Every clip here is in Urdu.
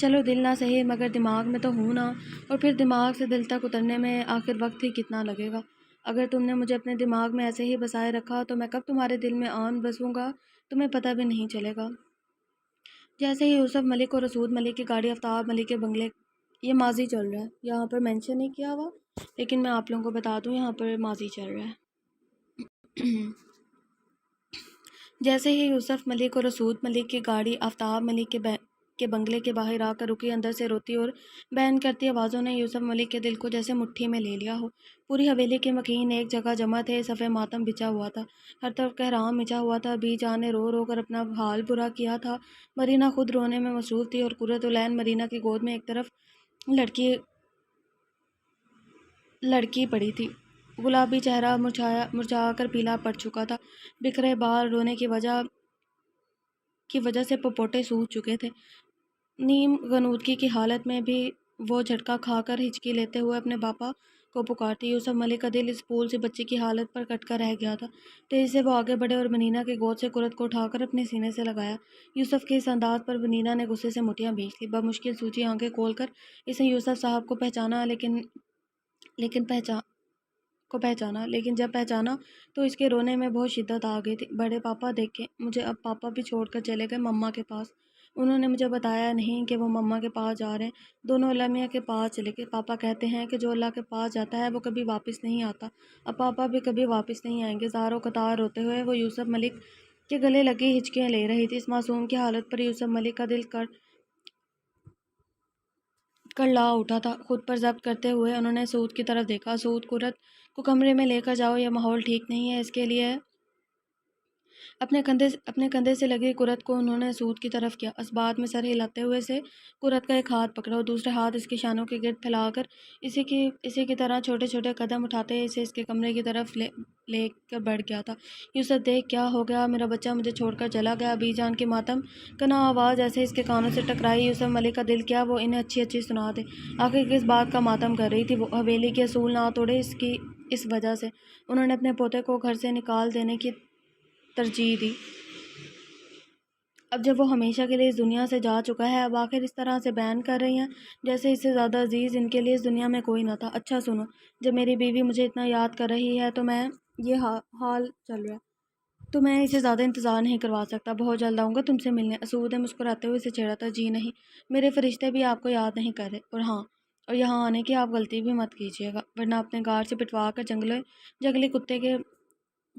چلو دل نہ سہی مگر دماغ میں تو ہوں نا، اور پھر دماغ سے دل تک اترنے میں آخر وقت ہی کتنا لگے گا؟ اگر تم نے مجھے اپنے دماغ میں ایسے ہی بسائے رکھا تو میں کب تمہارے دل میں آن بسوں گا تمہیں پتہ بھی نہیں چلے گا۔ جیسے ہی یوسف ملک اور اسود ملک کی گاڑی آفتاب ملک کے بنگلے، یہ ماضی چل رہا ہے، یہاں پر مینشن نہیں کیا ہوا لیکن میں آپ لوگوں کو بتا دوں یہاں پر ماضی چل رہا ہے۔ جیسے ہی یوسف ملک اور اسود ملک کی گاڑی آفتاب ملک کے بنگلے کے باہر آ کر رکی، اندر سے روتی اور بین کرتی آوازوں نے یوسف ملک کے دل کو جیسے مٹھی میں لے لیا ہو۔ پوری حویلی کے مکین ایک جگہ جمع تھے، صف ماتم بچھا ہوا تھا، ہر طرف کہرام مچا ہوا تھا۔ بی جان نے رو رو کر اپنا حال برا کیا تھا، مرینا خود رونے میں مصروف تھی اور قرۃ العین مرینا کی گود میں ایک طرف لڑکی پڑی تھی۔ گلابی چہرہ مرجھا کر پیلا پڑ چکا تھا، بکھرے بال رونے کی وجہ سے پپوٹے سوج چکے تھے۔ نیم غنودگی کی حالت میں بھی وہ جھٹکا کھا کر ہچکی لیتے ہوئے اپنے باپا کو پکارتی۔ یوسف ملک کا دل اس پھول سی بچی کی حالت پر کٹ کر رہ گیا تھا۔ تیزی سے وہ آگے بڑھے اور مرینا کی گود سے قرۃ کو اٹھا کر اپنے سینے سے لگایا۔ یوسف کے اس انداز پر مرینا نے غصے سے مٹھیاں بھینچ لی۔ بمشکل سوجی آنکھیں کھول کر اس نے یوسف صاحب کو پہچانا، لیکن جب پہچانا تو اس کے رونے میں بہت شدت آ گئی تھی۔ بڑے پاپا دیکھیں مجھے، اب پاپا بھی چھوڑ کر چلے گئے مما کے پاس۔ انہوں نے مجھے بتایا نہیں کہ وہ مما کے پاس جا رہے ہیں، دونوں اللہ میاں کے پاس چلے گئے۔ پاپا کہتے ہیں کہ جو اللہ کے پاس جاتا ہے وہ کبھی واپس نہیں آتا، اب پاپا بھی کبھی واپس نہیں آئیں گے۔ زاروں قطار روتے ہوئے وہ یوسف ملک کے گلے لگی ہچکیاں لے رہی تھی۔ اس معصوم کی حالت پر یوسف ملک کا دل کرلا اٹھا تھا۔ خود پر ضبط کرتے ہوئے انہوں نے سعود کی طرف دیکھا۔ سعود، قرۃ کو کمرے میں لے کر جاؤ، یہ ماحول ٹھیک نہیں ہے اس کے لیے۔ اپنے کندھے سے لگی قرۃ کو انہوں نے سعود کی طرف کیا۔ اس بات میں سر ہلاتے ہوئے سے قرۃ کا ایک ہاتھ پکڑا اور دوسرے ہاتھ اس کی شانوں کے گرد پھیلا کر اسی کی طرح چھوٹے چھوٹے قدم اٹھاتے اسے اس کے کمرے کی طرف لے کر بڑھ گیا تھا۔ یوسف دیکھ کیا ہو گیا، میرا بچہ مجھے چھوڑ کر چلا گیا۔ ابی جان کی ماتم کنا آواز جیسے اس کے کانوں سے ٹکرائی۔ یوسف ملک کا دل کیا وہ انہیں اچھی سنا دے، آخر کس بات کا ماتم کر رہی تھی وہ؟ حویلی کے اصول نہ توڑے اس وجہ سے انہوں نے اپنے پوتے کو گھر سے نکال دینے کی ترجیح دی۔ اب جب وہ ہمیشہ کے لیے اس دنیا سے جا چکا ہے، اب آخر اس طرح سے بیان کر رہی ہیں جیسے اس سے زیادہ عزیز ان کے لیے اس دنیا میں کوئی نہ تھا۔ اچھا سنو، جب میری بیوی مجھے اتنا یاد کر رہی ہے تو میں یہ حال چل رہا ہے تو میں اسے زیادہ انتظار نہیں کروا سکتا، بہت جلد آؤں گا تم سے ملنے۔ اسود نے مسکراتے ہوئے اسے چھیڑا تھا۔ جی نہیں، میرے فرشتے بھی آپ کو یاد نہیں کر رہے، اور یہاں آنے کی آپ غلطی بھی مت کیجیے گا ورنہ اپنے گار سے پٹوا کر جنگلی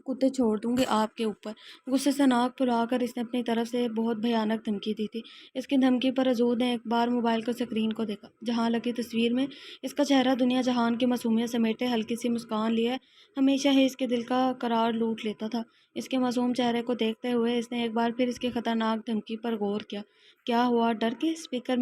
کتے چھوڑ دوں گی آپ کے اوپر۔ غصے سے ناک پھلا کر اس نے اپنی طرف سے بہت بھیانک دھمکی دی تھی۔ اس کی دھمکی پر اسود نے ایک بار موبائل کو سکرین کو دیکھا، جہاں لگی تصویر میں اس کا چہرہ دنیا جہان کی معصومیت سمیٹے ہلکی سی مسکان لیے ہمیشہ ہی اس کے دل کا قرار لوٹ لیتا تھا۔ اس کے معصوم چہرے کو دیکھتے ہوئے اس نے ایک بار پھر اس کی خطرناک دھمکی پر غور کیا۔ کیا ہوا، ڈر کے؟ اسپیکر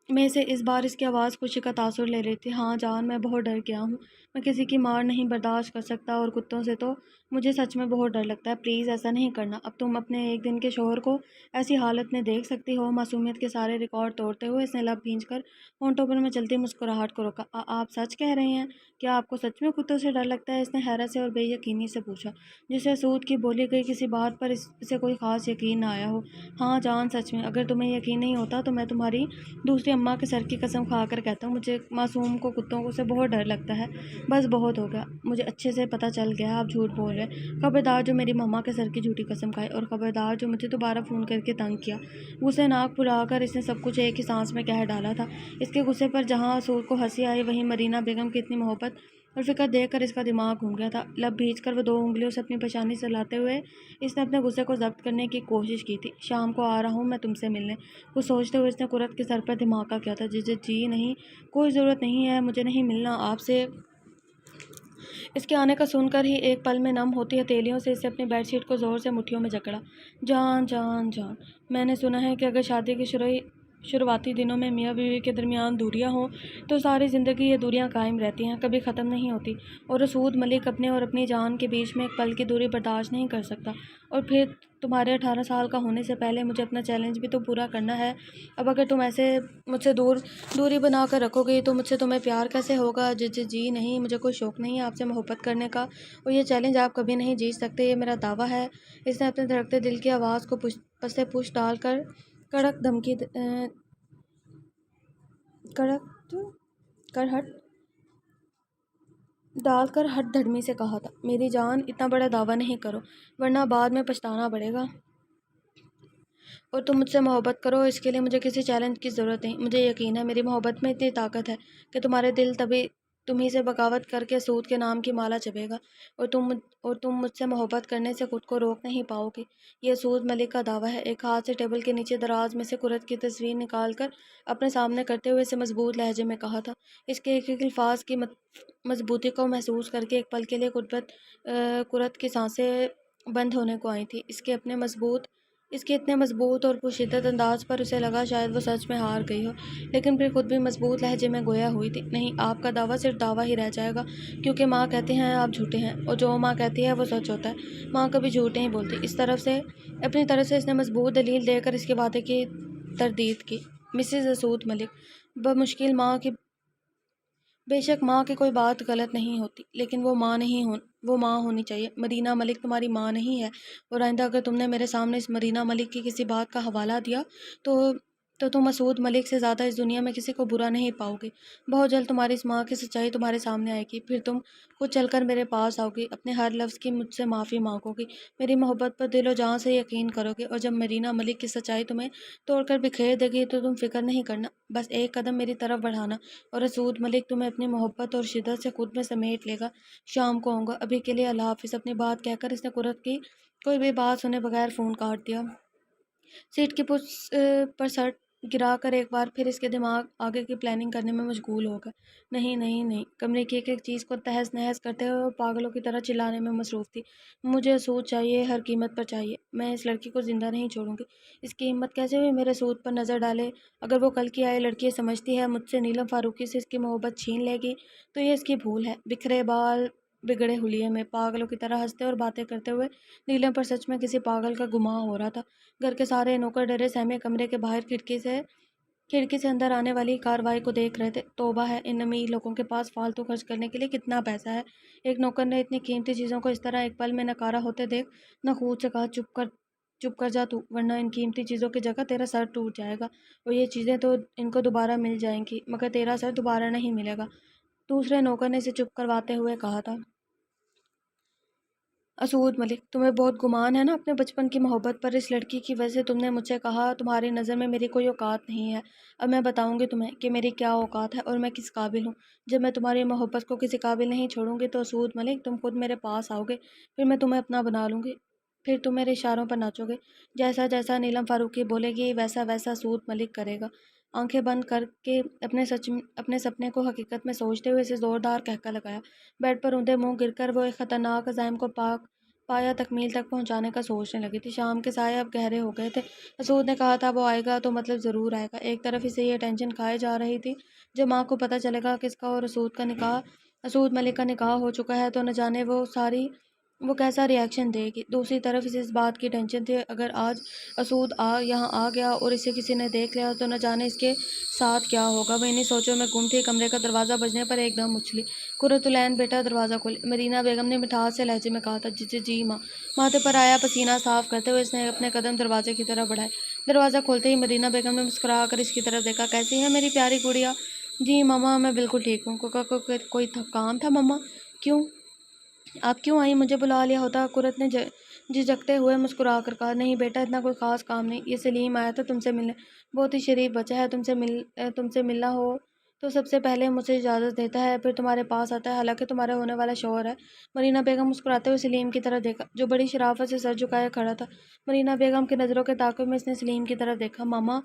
میں سے اس بار اس کی آواز خوشی کا تاثر لے رہی تھی۔ ہاں جان، میں بہت ڈر گیا ہوں، میں کسی کی مار نہیں برداشت کر سکتا اور کتوں سے تو مجھے سچ میں بہت ڈر لگتا ہے۔ پلیز ایسا نہیں کرنا، اب تم اپنے ایک دن کے شوہر کو ایسی حالت میں دیکھ سکتی ہو؟ معصومیت کے سارے ریکارڈ توڑتے ہوئے اس نے لب بھینچ کر ہونٹوں پر میں چلتی مسکراہٹ کو روکا۔ آپ سچ کہہ رہے ہیں؟ کیا آپ کو سچ میں کتوں سے ڈر لگتا ہے؟ اس نے حیرت سے اور بے یقینی سے پوچھا، جسے سعود کی بولی گئی کسی بات پر اسے کوئی خاص یقین نہ آیا ہو۔ ہاں جان، سچ میں، اگر تمہیں یقین نہیں ہوتا تو میں تمہاری دوسری اماں کے سر کی قسم کھا کر کہتا ہوں، مجھے معصوم کو کتوں سے بہت ڈر لگتا ہے۔ بس بہت ہو گیا، مجھے اچھے سے پتہ چل گیا آپ جھوٹ بول رہے ہیں۔ خبردار جو میری مما کے سر کی جھوٹی قسم کھائے، اور خبردار جو مجھے دوبارہ فون کر کے تنگ کیا۔ غصے ناک پھلا کر اس نے سب کچھ ایک ہی سانس میں کہہ ڈالا تھا۔ اس کے غصے پر جہاں سعود کو ہنسی آئی، وہیں مرینا بیگم کی اتنی محبت اور فکر دیکھ کر اس کا دماغ گھوم گیا تھا۔ لب بھینچ کر وہ 2 انگلیوں سے اپنی پیشانی سلاتے ہوئے اس نے اپنے غصے کو ضبط کرنے کی کوشش کی تھی۔ شام کو آ رہا ہوں میں تم سے ملنے، کچھ سوچتے ہوئے اس نے قرۃ کے سر پر دھماکہ کیا تھا۔ جی نہیں، کوئی ضرورت نہیں ہے، مجھے نہیں ملنا آپ سے۔ اس کے آنے کا سن کر ہی ایک پل میں نم ہوتی ہتھیلیوں سے اسے اپنی بیڈ شیٹ کو زور سے مٹھیوں میں جکڑا۔ جان جان جان، میں نے سنا ہے کہ اگر شادی کے شروعاتی دنوں میں میاں بیوی کے درمیان دوریاں ہوں تو ساری زندگی یہ دوریاں قائم رہتی ہیں، کبھی ختم نہیں ہوتی، اور اسود ملک اپنے اور اپنی جان کے بیچ میں ایک پل کی دوری برداشت نہیں کر سکتا۔ اور پھر تمہارے 18 سال کا ہونے سے پہلے مجھے اپنا چیلنج بھی تو پورا کرنا ہے۔ اب اگر تم ایسے مجھ سے دوری بنا کر رکھو گی تو مجھ سے تمہیں پیار کیسے ہوگا؟ جی نہیں، مجھے کوئی شوق نہیں ہے آپ سے محبت کرنے کا، اور یہ چیلنج آپ کبھی نہیں جیت سکتے، یہ میرا دعویٰ ہے۔ اس نے اپنے دھڑکتے دل کی آواز کو پسے پوچھ ڈال کر کڑک دھمکی کڑک کر ڈال کر ہٹ دھڑمی سے کہا تھا، میری جان اتنا بڑا دعویٰ نہیں کرو ورنہ بعد میں پچھتانا پڑے گا۔ اور تم مجھ سے محبت کرو، اس کے لیے مجھے کسی چیلنج کی ضرورت نہیں۔ مجھے یقین ہے میری محبت میں اتنی طاقت ہے کہ تمہارے دل تمہیں سے بغاوت کر کے سود کے نام کی مالا چبھے گا، اور تم مجھ سے محبت کرنے سے خود کو روک نہیں پاؤ گی۔ یہ سود ملک کا دعویٰ ہے۔ ایک ہاتھ سے ٹیبل کے نیچے دراز میں سے کرت کی تصویر نکال کر اپنے سامنے کرتے ہوئے اسے مضبوط لہجے میں کہا تھا۔ اس کے ایک ایک الفاظ کی مضبوطی کو محسوس کر کے ایک پل کے لیے کرت کی سانسیں بند ہونے کو آئی تھی۔ اس کے اتنے مضبوط اور پرشدت انداز پر اسے لگا شاید وہ سچ میں ہار گئی ہو، لیکن پھر خود بھی مضبوط لہجے میں گویا ہوئی تھی، نہیں، آپ کا دعویٰ صرف دعویٰ ہی رہ جائے گا، کیونکہ ماں کہتی ہیں آپ جھوٹے ہیں، اور جو ماں کہتی ہے وہ سچ ہوتا ہے۔ ماں کبھی جھوٹ نہیں بولتی۔ اپنی طرف سے اس نے مضبوط دلیل دے کر اس کی باتیں کی تردید کی۔ مسز اسود ملک، بمشکل ماں کی بے شک ماں کی کوئی بات غلط نہیں ہوتی، لیکن وہ ماں ہونی چاہیے۔ مرینا ملک تمہاری ماں نہیں ہے، اور آئندہ اگر تم نے میرے سامنے اس مرینا ملک کی کسی بات کا حوالہ دیا تو تم اسود ملک سے زیادہ اس دنیا میں کسی کو برا نہیں پاؤ گے۔ بہت جلد تمہاری اس ماں کی سچائی تمہارے سامنے آئے گی، پھر تم خود چل کر میرے پاس آؤ گی، اپنے ہر لفظ کی مجھ سے معافی مانگو گی، میری محبت پر دل و جان سے یقین کرو گے، اور جب مرینا ملک کی سچائی تمہیں توڑ کر بکھیر دے گی تو تم فکر نہیں کرنا، بس ایک قدم میری طرف بڑھانا، اور اسود ملک تمہیں اپنی محبت اور شدت سے خود میں سمیٹ لے گا۔ شام کو آؤں گا، ابھی کے لیے اللہ حافظ۔ اپنی بات کہہ کر اس نے کرت کی کوئی بھی بات سنے بغیر فون کاٹ دیا۔ سیٹ کی پر سر گرا کر ایک بار پھر اس کے دماغ آگے کی پلاننگ کرنے میں مشغول ہو گیا۔ نہیں نہیں نہیں، کمرے کی ایک ایک چیز کو تہس نہس کرتے ہوئے وہ پاگلوں کی طرح چلانے میں مصروف تھی۔ مجھے سود چاہیے، ہر قیمت پر چاہیے، میں اس لڑکی کو زندہ نہیں چھوڑوں گی۔ اس کی ہمت کیسے ہوئی میرے سود پر نظر ڈالے؟ اگر وہ کل کی آئی لڑکی سمجھتی ہے مجھ سے نیلم فاروقی سے اس کی محبت چھین لے گی تو یہ اس کی بھول ہے۔ بکھرے بال بگڑے حلیے میں پاگلوں کی طرح ہنستے اور باتیں کرتے ہوئے نیلم پر سچ میں کسی پاگل کا گمان ہو رہا تھا۔ گھر کے سارے نوکر ڈرے سہمے کمرے کے باہر کھڑکی سے اندر آنے والی کارروائی کو دیکھ رہے تھے۔ توبہ ہے، ان امیر لوگوں کے پاس فالتو خرچ کرنے کے لیے کتنا پیسہ ہے۔ ایک نوکر نے اتنی قیمتی چیزوں کو اس طرح ایک پل میں نکارا ہوتے دیکھ نخوت سے کہا، چپ کر جا تو، ورنہ ان قیمتی چیزوں کی جگہ تیرا سر ٹوٹ جائے گا، اور یہ چیزیں تو ان کو دوبارہ مل جائیں گی مگر تیرا سر دوبارہ نہیں ملے گا۔ دوسرے نوکر نے اسے چپ کرواتے ہوئے کہا تھا، اسود ملک، تمہیں بہت گمان ہے نا اپنے بچپن کی محبت پر۔ اس لڑکی کی وجہ سے تم نے مجھ سے کہا تمہاری نظر میں میری کوئی اوقات نہیں ہے۔ اب میں بتاؤں گی تمہیں کہ میری کیا اوقات ہے اور میں کس قابل ہوں۔ جب میں تمہاری محبت کو کسی قابل نہیں چھوڑوں گی تو اسود ملک تم خود میرے پاس آؤ گے، پھر میں تمہیں اپنا بنا لوں گی، پھر تم میرے اشاروں پر ناچو گے، جیسا جیسا نیلم فاروقی بولے گی ویسا ویسا اسود ملک کرے گا۔ آنکھیں بند کر کے اپنے سپنے کو حقیقت میں سوچتے ہوئے اسے زوردار قہقہ لگایا۔ بیڈ پر اوندے منہ گر کر وہ ایک خطرناک عزائم کو پایا تکمیل تک پہنچانے کا سوچنے لگی تھی۔ شام کے سائے اب گہرے ہو گئے تھے۔ اسود نے کہا تھا وہ آئے گا تو مطلب ضرور آئے گا۔ ایک طرف اسے یہ ٹینشن کھائے جا رہی تھی، جب ماں کو پتہ چلے گا کہ اس کا اور اسود ملک کا نکاح ہو چکا ہے تو نہ جانے وہ کیسا ری ایکشن دے گی۔ دوسری طرف اسے اس بات کی ٹینشن تھی اگر آج اسود یہاں آ گیا اور اسے کسی نے دیکھ لیا تو نہ جانے اس کے ساتھ کیا ہوگا۔ وہ انہی سوچوں میں گم تھی، کمرے کا دروازہ بجنے پر ایک دم اچھلی۔ قرۃ العین، بیٹا دروازہ کھول، مرینا بیگم نے مٹھاس سے لہجے میں کہا تھا۔ جی ماں۔ ماتھے پر آیا پسینہ صاف کرتے ہوئے اس نے اپنے قدم دروازے کی طرف بڑھائے۔ دروازہ کھولتے ہی مرینا بیگم نے مسکرا کر اس کی طرف دیکھا، کیسی ہے میری پیاری گڑیا؟ جی ماما، میں بالکل ٹھیک ہوں۔ کوئی کام تھا ماما؟ آپ کیوں آئیں؟ مجھے بلا لیا ہوتا۔ قرت نے جھجکتے ہوئے مسکرا کر کہا، نہیں بیٹا، اتنا کوئی خاص کام نہیں، یہ سلیم آیا تھا تم سے ملنے، بہت ہی شریف بچہ ہے، تم سے ملنا ہو تو سب سے پہلے مجھ سے اجازت دیتا ہے، پھر تمہارے پاس آتا ہے، حالانکہ تمہارا ہونے والا شوہر ہے۔ مرینا بیگم مسکراتے ہوئے سلیم کی طرف دیکھا جو بڑی شرافت سے سر جھکائے کھڑا تھا۔ مرینا بیگم کی نظروں کے تعاقب میں اس نے سلیم کی طرف دیکھا۔ ماما،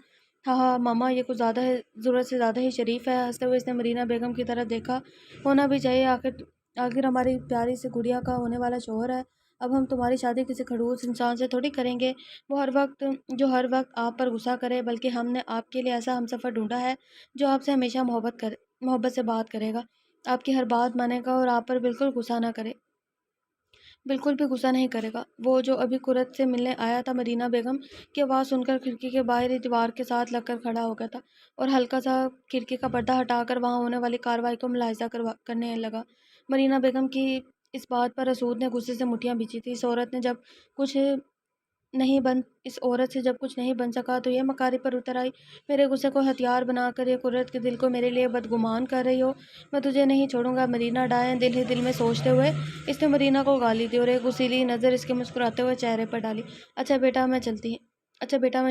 ہاں ماما، یہ کچھ ضرورت سے زیادہ ہی شریف ہے۔ ہنستے ہوئے اس نے مرینا بیگم کی طرف دیکھا، ہونا بھی چاہیے، آخر ہماری پیاری سی گڑیا کا ہونے والا شوہر ہے۔ اب ہم تمہاری شادی کسی کھڑوس انسان سے تھوڑی کریں گے جو ہر وقت آپ پر غصہ کرے، بلکہ ہم نے آپ کے لیے ایسا ہمسفر ڈھونڈا ہے جو آپ سے ہمیشہ محبت سے بات کرے گا، آپ کی ہر بات مانے گا اور آپ پر بالکل بھی غصہ نہیں کرے گا۔ وہ جو ابھی قرت سے ملنے آیا تھا، مرینا بیگم کی آواز سن کر کھڑکی کے باہر دیوار کے ساتھ لگ کر کھڑا ہو گیا تھا اور ہلکا سا کھڑکی کا پردہ ہٹا کر وہاں ہونے والی کارروائی کو ملاحظہ کرنے لگا۔ مرینا بیگم کی اس بات پر اسود نے غصے سے مٹھیاں بھینچی تھی۔ اس عورت نے جب کچھ نہیں بن اس عورت سے جب کچھ نہیں بن سکا تو یہ مکاری پر اتر آئی۔ میرے غصے کو ہتھیار بنا کر یہ قرت کے دل کو میرے لیے بدگمان کر رہی ہو۔ میں تجھے نہیں چھوڑوں گا مرینا ڈائن، دل ہی دل میں سوچتے ہوئے اس نے مرینا کو گالی دی اور ایک غصیلی نظر اس کے مسکراتے ہوئے چہرے پر ڈالی۔ اچھا بیٹا میں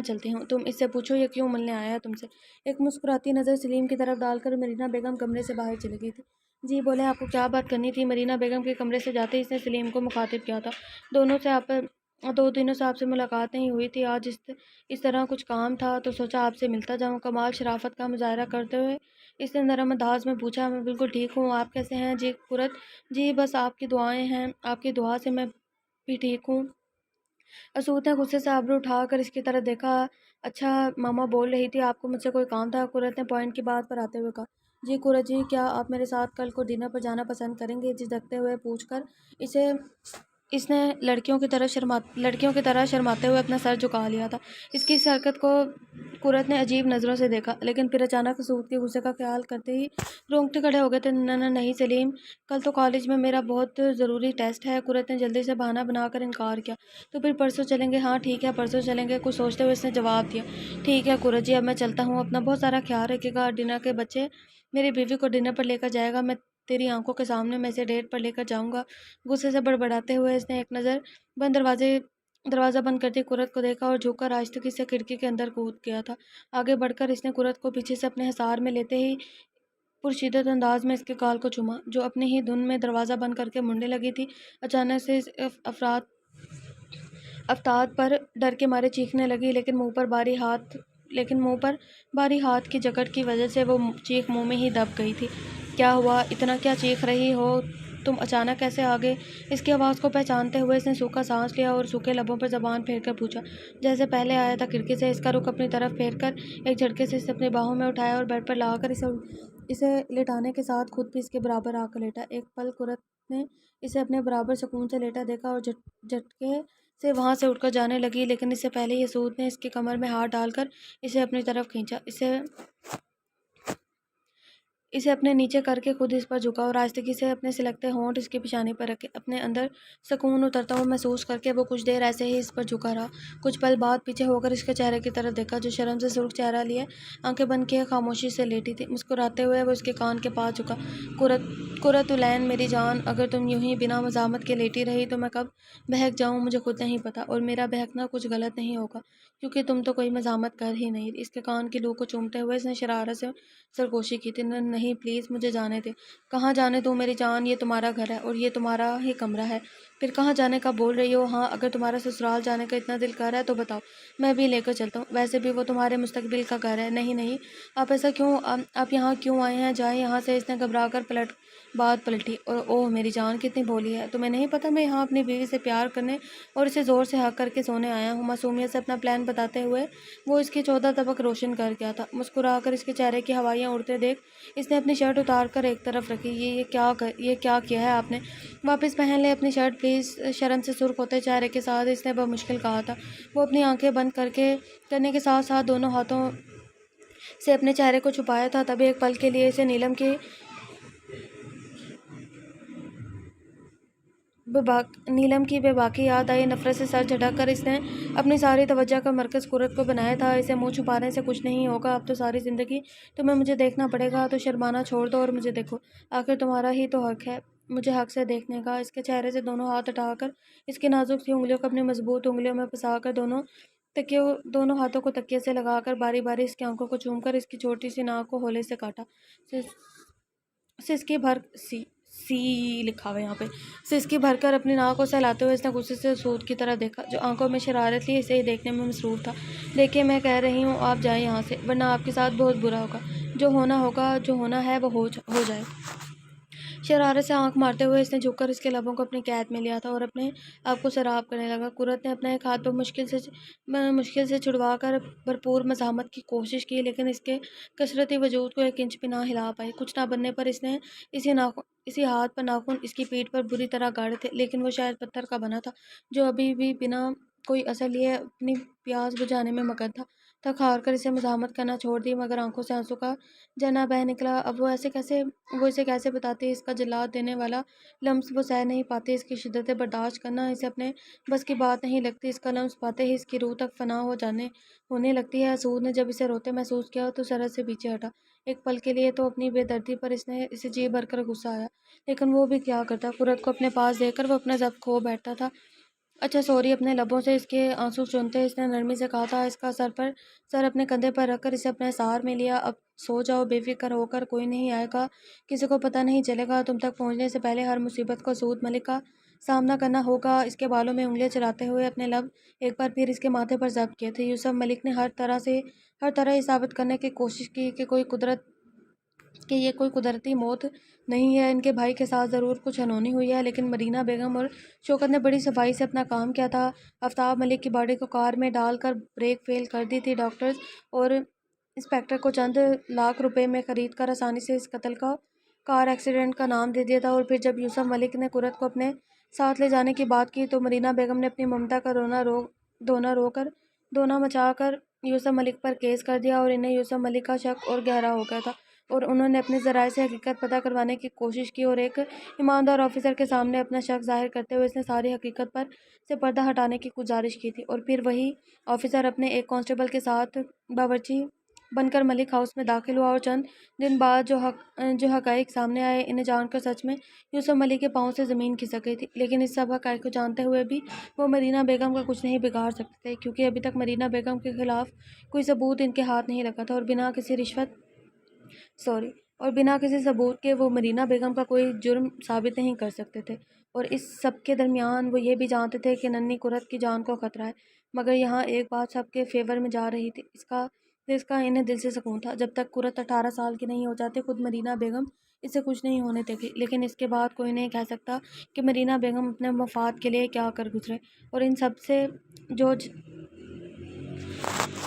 چلتی ہوں، تم اس سے پوچھو یہ کیوں ملنے آیا ہے تم سے۔ ایک مسکراتی نظر سلیم کی طرف ڈال کر مرینا بیگم کمرے سے باہر چلی گئی تھی۔ جی بولیں، آپ کو کیا بات کرنی تھی؟ مرینا بیگم کے کمرے سے جاتے ہی اس نے سلیم کو مخاطب کیا تھا۔ 2 دنوں سے آپ سے ملاقات نہیں ہوئی تھی، آج اس طرح کچھ کام تھا تو سوچا آپ سے ملتا جاؤں۔ کمال شرافت کا مظاہرہ کرتے ہوئے اس نے نرم انداز میں پوچھا۔ میں بالکل ٹھیک ہوں، آپ کیسے ہیں؟ جی قرت، جی بس آپ کی دعائیں ہیں، آپ کی دعا سے میں بھی ٹھیک ہوں۔ اسود نے غصے سے ابرو اٹھا کر اس کی طرف دیکھا۔ اچھا ماما بول رہی تھی آپ کو مجھ سے کوئی کام تھا؟ قرت نے پوائنٹ کی بات پر آتے ہوئے کہا۔ جی قرت جی، کیا آپ میرے ساتھ کل کو ڈنر پر جانا پسند کریں گے؟ جھجکتے ہوئے پوچھ کر اس نے لڑکیوں کی طرح شرماتے ہوئے اپنا سر جھکا لیا تھا۔ اس کی اس حرکت کو قرت نے عجیب نظروں سے دیکھا، لیکن پھر اچانک اسود کے غصے کا خیال کرتے ہی رونگٹے کھڑے ہو گئے تھے۔ نہیں سلیم، کل تو کالج میں میرا بہت ضروری ٹیسٹ ہے۔ قرت نے جلدی سے بہانہ بنا کر انکار کیا۔ تو پھر پرسوں چلیں گے؟ ہاں ٹھیک ہے، پرسوں چلیں گے، کچھ سوچتے ہوئے اس نے جواب دیا۔ ٹھیک ہے قرت جی، اب میں چلتا ہوں، اپنا بہت سارا خیال رکھے گا۔ ڈنر کے بچے میری بیوی کو ڈنر پر لے کر جائے گا، میں تیری آنکھوں کے سامنے میں اسے ڈیٹ پر لے کر جاؤں گا۔ غصے سے بڑبڑاتے ہوئے اس نے ایک نظر بند دروازہ بند کرتی قرت کو دیکھا اور جھک کر آہستگی سے کھڑکی کے اندر کود گیا تھا۔ آگے بڑھ کر اس نے قرت کو پیچھے سے اپنے حصار میں لیتے ہی پرشدت انداز میں اس کے گال کو چوما، جو اپنی ہی دھن میں دروازہ بند کر کے منڈے لگی تھی۔ اچانک سے اس افتاد پر ڈر کے مارے چیخنے لگی، لیکن منہ پر باری ہاتھ کی جکڑ کی وجہ سے وہ چیخ منہ میں ہی دب گئی تھی۔ کیا ہوا؟ اتنا کیا چیخ رہی ہو تم؟ اچانک کیسے آ گئے؟ اس کی آواز کو پہچانتے ہوئے اس نے سوکھا سانس لیا اور سوکھے لبوں پر زبان پھیر کر پوچھا، جیسے پہلے آیا تھا کھڑکی سے۔ اس کا رخ اپنی طرف پھیر کر ایک جھٹکے سے اسے اپنی باہوں میں اٹھایا اور بیڈ پر لا کر اسے لٹانے کے ساتھ خود بھی اس کے برابر آ کر لیٹا۔ ایک پل قرت نے اسے اپنے برابر سکون سے لیٹا دیکھا اور جھٹکے سے وہاں سے اٹھ کر جانے لگی، لیکن اس سے پہلے ہی اسود نے اس کی کمر میں ہاتھ ڈال کر اسے اپنی طرف کھینچا، اسے اپنے نیچے کر کے خود اس پر جھکا اور آہستگی سے اپنے سلگتے ہونٹ اس کی پیشانی پر رکھے۔ اپنے اندر سکون اترتا ہوا محسوس کر کے وہ کچھ دیر ایسے ہی اس پر جھکا رہا۔ کچھ پل بعد پیچھے ہو کر اس کے چہرے کی طرف دیکھا، جو شرم سے سرخ چہرہ لیے آنکھیں بند کیے خاموشی سے لیٹی تھی۔ مسکراتے ہوئے وہ اس کے کان کے پاس جھکا۔ قرۃ العین میری جان، اگر تم یوں ہی بنا مزاحمت کے لیٹی رہی تو میں کب بہک جاؤں مجھے خود نہیں پتا، اور میرا بہکنا کچھ غلط نہیں ہوگا کیونکہ تم تو کوئی مزاحمت کر ہی نہیں۔ اس کے کان کی لو کو چومتے ہوئے اس نے شرارت سے سرگوشی کی تھی۔ نہیں پلیز مجھے جانے دے۔ کہاں جانے دوں میری جان؟ یہ تمہارا گھر ہے اور یہ تمہارا ہی کمرہ ہے، پھر کہاں جانے کا بول رہی ہو؟ ہاں اگر تمہارا سسرال جانے کا اتنا دل کر رہا ہے تو بتاؤ، میں بھی لے کر چلتا ہوں، ویسے بھی وہ تمہارے مستقبل کا گھر ہے۔ نہیں آپ ایسا کیوں؟ آپ یہاں کیوں آئے ہیں؟ جائیں یہاں سے۔ اس نے گھبرا کر بات پلٹی اور اوہ میری جان کتنی بھولی ہے، تمہیں نہیں پتا میں یہاں اپنی بیوی سے پیار کرنے اور اسے زور سے حق کر کے سونے آیا ہوں۔ معصومیت سے اپنا پلان بتاتے ہوئے وہ اس کی 14 طبق روشن کر گیا تھا۔ مسکرا کر اس کے چہرے کی ہوائیاں اڑتے دیکھ اس نے اپنی شرٹ اتار کر ایک طرف رکھی۔ یہ کیا کیا ہے آپ نے؟ واپس پہن لیں اپنی شرٹ پلیز، شرم سے سرخ ہوتے چہرے کے ساتھ اس نے بمشکل کہا تھا۔ وہ اپنی آنکھیں بند کرنے کے ساتھ ساتھ دونوں ہاتھوں سے اپنے چہرے کو چھپایا تھا، تبھی ایک پل کے لیے اسے نیلم کی بے باکی یاد آئی۔ نفرت سے سر جھٹک کر اس نے اپنی ساری توجہ کا مرکز قرت کو بنایا تھا۔ اسے منہ چھپانے سے کچھ نہیں ہوگا، اب تو ساری زندگی تمہیں مجھے دیکھنا پڑے گا، تو شرمانا چھوڑ دو اور مجھے دیکھو، آخر تمہارا ہی تو حق ہے مجھے حق سے دیکھنے کا۔ اس کے چہرے سے دونوں ہاتھ ہٹا کر اس کی نازک سی انگلیوں کو اپنی مضبوط انگلیوں میں پھنسا کر دونوں ہاتھوں کو تکیے سے لگا کر باری باری اس کی آنکھوں کو چوم کر اس کی چھوٹی سی ناک کو ہولے سے کاٹا۔ سسکی بھر کر اپنی ناک کو سہلاتے ہوئے اس نے غصے سے اسود کی طرف دیکھا، جو آنکھوں میں شرارت لیے اسے ہی دیکھنے میں مصروف تھا۔ دیکھیے میں کہہ رہی ہوں آپ جائیں یہاں سے، ورنہ آپ کے ساتھ بہت برا ہوگا۔ جو ہونا ہے وہ ہو جائے۔ شرارت سے آنکھ مارتے ہوئے اس نے جھک کر اس کے لبوں کو اپنی قید میں لیا تھا اور اپنے آپ کو سراب کرنے لگا۔ قرت نے اپنا ایک ہاتھ مشکل سے چھڑوا کر بھرپور مزاحمت کی کوشش کی، لیکن اس کے کثرتی وجود کو ایک انچ بھی نہ ہلا پائی۔ کچھ نہ بننے پر اس نے اسی ہاتھ پر ناخن اس کی پیٹھ پر بری طرح گاڑے تھے، لیکن وہ شاید پتھر کا بنا تھا جو ابھی بھی بنا کوئی اثر لیے اپنی پیاس بجھانے میں مگن تھا۔ تھک ہار کر اسے مزاحمت کرنا چھوڑ دی، مگر آنکھوں سے آنسوں کا جھرنا بہہ نکلا۔ اب وہ اسے کیسے بتاتی، اس کا جلاد دینے والا لمس وہ سہہ نہیں پاتی، اس کی شدت برداشت کرنا اسے اپنے بس کی بات نہیں لگتی۔ اس کا لمس پاتے ہی اس کی روح تک فنا ہونے لگتی ہے۔ سعود نے جب اسے روتے محسوس کیا تو سرحد سے پیچھے ہٹا۔ ایک پل کے لیے تو اپنی بے دردی پر اسے جی بھر کر غصہ آیا، لیکن وہ بھی کیا کرتا، قرت کو اپنے پاس دیکھ کر وہ اپنا ضبط کھو بیٹھتا تھا۔ اچھا سوری، اپنے لبوں سے اس کے آنسو چومتے اس نے نرمی سے کہا تھا۔ اس کا سر اپنے کندھے پر رکھ کر اسے اپنے سار میں لیا۔ اب سو جاؤ بے فکر ہو کر، کوئی نہیں آئے گا، کسی کو پتہ نہیں چلے گا، تم تک پہنچنے سے پہلے ہر مصیبت کو سعود ملک کا سامنا کرنا ہوگا۔ اس کے بالوں میں انگلیاں چلاتے ہوئے اپنے لب ایک بار پھر اس کے ماتھے پر ضبط کیے تھے۔ یوسف ملک نے ہر طرح یہ ثابت کرنے کی کوشش کی کہ یہ کوئی قدرتی موت نہیں ہے، ان کے بھائی کے ساتھ ضرور کچھ انہونی ہوئی ہے، لیکن مرینا بیگم اور شوکت نے بڑی صفائی سے اپنا کام کیا تھا۔ آفتاب ملک کی باڈی کو کار میں ڈال کر بریک فیل کر دی تھی۔ ڈاکٹرز اور انسپکٹر کو چند لاکھ روپے میں خرید کر آسانی سے اس قتل کو کار ایکسیڈنٹ کا نام دے دیا تھا۔ اور پھر جب یوسف ملک نے قرت کو اپنے ساتھ لے جانے کی بات کی تو مرینا بیگم نے اپنی ممتا کا دونا مچا کر یوسف ملک پر کیس کر دیا، اور انہیں یوسف ملک کا شک اور گہرا ہو گیا تھا، اور انہوں نے اپنے ذرائع سے حقیقت پتہ کروانے کی کوشش کی، اور ایک ایماندار آفیسر کے سامنے اپنا شک ظاہر کرتے ہوئے اس نے ساری حقیقت پر سے پردہ ہٹانے کی گزارش کی تھی۔ اور پھر وہی آفیسر اپنے ایک کانسٹیبل کے ساتھ باورچی بن کر ملک ہاؤس میں داخل ہوا، اور چند دن بعد جو حقائق سامنے آئے انہیں جان کر سچ میں یوسف ملک کے پاؤں سے زمین کھسک گئی تھی۔ لیکن اس سب حقائق کو جانتے ہوئے بھی وہ مرینا بیگم کا کچھ نہیں بگاڑ سکتے تھے، کیونکہ ابھی تک مرینا بیگم کے خلاف کوئی ثبوت ان کے ہاتھ نہیں لگا تھا، اور بنا کسی ثبوت کے وہ مرینا بیگم کا کوئی جرم ثابت نہیں کر سکتے تھے۔ اور اس سب کے درمیان وہ یہ بھی جانتے تھے کہ ننھی قرت کی جان کو خطرہ ہے، مگر یہاں ایک بات سب کے فیور میں جا رہی تھی، اس کا انہیں دل سے سکون تھا۔ جب تک قرت 18 سال کی نہیں ہو جاتی خود مرینا بیگم اسے کچھ نہیں ہونے دے گی، لیکن اس کے بعد کوئی نہیں کہہ سکتا کہ مرینا بیگم اپنے مفاد کے لیے کیا کر گزرے۔ اور ان سب سے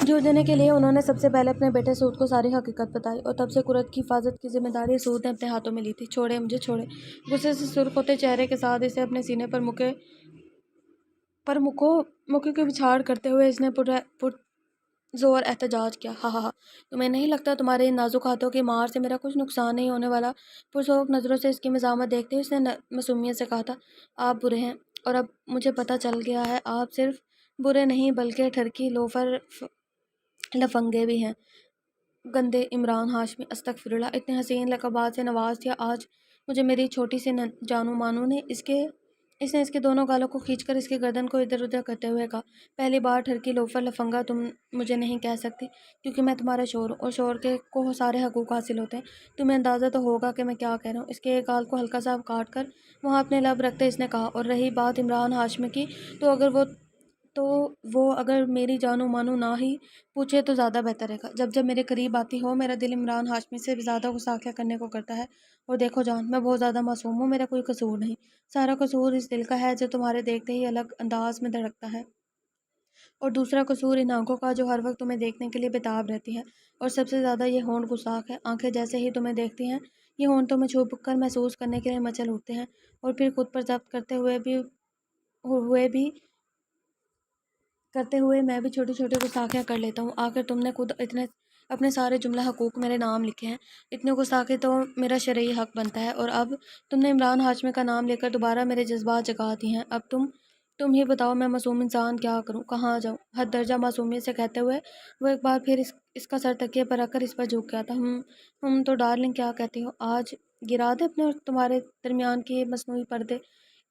جوجھنے کے لیے انہوں نے سب سے پہلے اپنے بیٹے سعود کو ساری حقیقت بتائی، اور تب سے قرت کی حفاظت کی ذمہ داری سعود نے اپنے ہاتھوں میں لی تھی۔ چھوڑے مجھے، چھوڑے! غصے سے سرخ ہوتے چہرے کے ساتھ اسے اپنے سینے پر مکے کو بچھاڑ کرتے ہوئے اس نے زور احتجاج کیا۔ ہا ہا ہا، تمہیں نہیں لگتا تمہارے ان نازک ہاتھوں کی مار سے میرا کچھ نقصان نہیں ہونے والا؟ پرسوک نظروں سے اس کی مزاحمت دیکھتے ہوئے اس نے معصومیت سے کہا تھا۔ آپ برے ہیں، اور اب مجھے پتہ چل گیا ہے، آپ صرف برے نہیں بلکہ ٹھرکی لوفر لفنگے بھی ہیں۔ گندے عمران ہاشمی، استغفر اللہ! اتنے حسین لقبات سے نواز دیا آج مجھے میری چھوٹی سی جانو مانو نے۔ اس نے اس کے دونوں گالوں کو کھینچ کر اس کی گردن کو ادھر ادھر کرتے ہوئے کہا، پہلی بار ٹھرکی لوفر لفنگا تم مجھے نہیں کہہ سکتی، کیونکہ میں تمہارا شوہر ہوں، اور شوہر کو سارے حقوق حاصل ہوتے ہیں۔ تمہیں اندازہ تو ہوگا کہ میں کیا کہہ رہا ہوں۔ اس کے ایک گال کو ہلکا سا کاٹ کر وہاں اپنے لب رکھتے اس نے کہا، اور رہی بات عمران ہاشمی کی تو وہ اگر میری جانو مانو نہ ہی پوچھے تو زیادہ بہتر رہے گا۔ جب میرے قریب آتی ہو میرا دل عمران ہاشمی سے زیادہ گستاخیاں کرنے کو کرتا ہے، اور دیکھو جان، میں بہت زیادہ معصوم ہوں، میرا کوئی قصور نہیں، سارا قصور اس دل کا ہے جو تمہارے دیکھتے ہی الگ انداز میں دھڑکتا ہے، اور دوسرا قصور ان آنکھوں کا جو ہر وقت تمہیں دیکھنے کے لیے بےتاب رہتی ہے، اور سب سے زیادہ یہ ہونٹ گستاخ ہے۔ آنکھیں جیسے ہی تمہیں دیکھتی ہیں یہ ہونٹ تمہیں چھو کر محسوس کرنے کے لیے مچل اٹھتے ہیں، اور پھر خود پر ضبط کرتے ہوئے میں بھی چھوٹی چھوٹی گستاخیاں کر لیتا ہوں۔ آخر تم نے خود اپنے سارے جملہ حقوق میرے نام لکھے ہیں، اتنی گستاخی تو میرا شرعی حق بنتا ہے، اور اب تم نے عمران ہاشمی کا نام لے کر دوبارہ میرے جذبات جگا دی ہیں۔ اب تم ہی بتاؤ میں معصوم انسان کیا کروں، کہاں جاؤں؟ حد درجہ معصومیت سے کہتے ہوئے وہ ایک بار پھر اس کا سر تکیے پر رکھ کر اس پر جھک گیا تھا۔ تو ڈارلنگ کیا کہتی ہو؟ آج گرا دے اپنے اور تمہارے درمیان کے مصنوعی پردے؟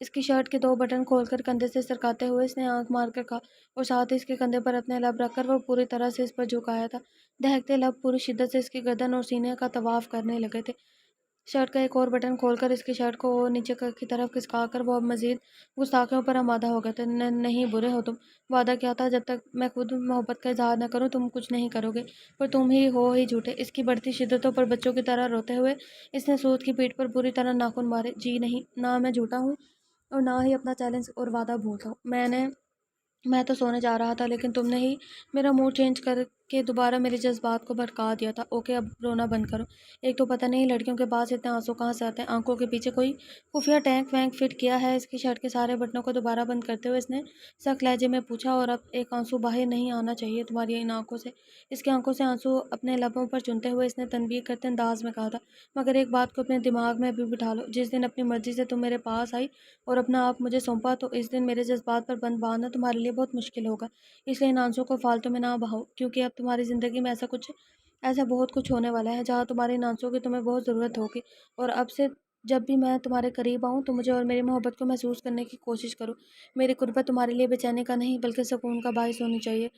اس کی شرٹ کے 2 بٹن کھول کر کندھے سے سرکاتے ہوئے اس نے آنکھ مار کر کہا، اور ساتھ ہی اس کے کندھے پر اپنے لب رکھ کر وہ پوری طرح سے اس پر جھکایا تھا۔ دہکتے لب پوری شدت سے اس کی گردن اور سینے کا طواف کرنے لگے تھے۔ شرٹ کا ایک اور بٹن کھول کر اس کی شرٹ کو اور نیچے کی طرف کھسکا کر وہ اب مزید گستاخیوں پر آمادہ ہو گئے تھے۔ نہیں برے ہو تم، وعدہ کیا تھا جب تک میں خود محبت کا اظہار نہ کروں تم کچھ نہیں کرو گے، پر تم ہی جھوٹے۔ اس کی بڑھتی شدتوں پر بچوں کی طرح روتے ہوئے اس نے سعود کی پیٹھ پر بری طرح ناخن مارے۔ جی نہیں، نہ میں جھوٹا ہوں اور نہ ہی اپنا چیلنج اور وعدہ بھولتا ہوں۔ میں تو سونے جا رہا تھا، لیکن تم نے ہی میرا موڈ چینج کہ دوبارہ میرے جذبات کو بھڑکا دیا تھا۔ اوکے اب رونا بند کرو۔ ایک تو پتہ نہیں لڑکیوں کے پاس اتنے آنسو کہاں سے آتے ہیں۔ آنکھوں کے پیچھے کوئی خفیہ ٹینک وینک فٹ کیا ہے؟ اس کی شرٹ کے سارے بٹنوں کو دوبارہ بند کرتے ہوئے اس نے سخت لہجے میں پوچھا، اور اب ایک آنسو باہر نہیں آنا چاہیے تمہاری ان آنکھوں سے۔ اس کی آنکھوں سے آنسو اپنے لبوں پر چنتے ہوئے اس نے تنبیہ کرتے انداز میں کہا تھا، مگر ایک بات کو اپنے دماغ میں ابھی بٹھا لو، جس دن اپنی مرضی سے تم میرے پاس آئی اور اپنا آپ مجھے سونپا تو اس دن میرے جذبات پر بند باندھنا تمہارے لیے بہت مشکل ہوگا۔ اس لیے ان آنسو کو فالتو میں نہ بہاؤ، کیونکہ اب تمہاری زندگی میں ایسا بہت کچھ ہونے والا ہے جہاں تمہارے ان آنسو کی تمہیں بہت ضرورت ہوگی، اور اب سے جب بھی میں تمہارے قریب آؤں تو مجھے اور میری محبت کو محسوس کرنے کی کوشش کرو۔ میری قربت تمہارے لیے بے چینی کا نہیں بلکہ سکون کا باعث ہونی چاہیے۔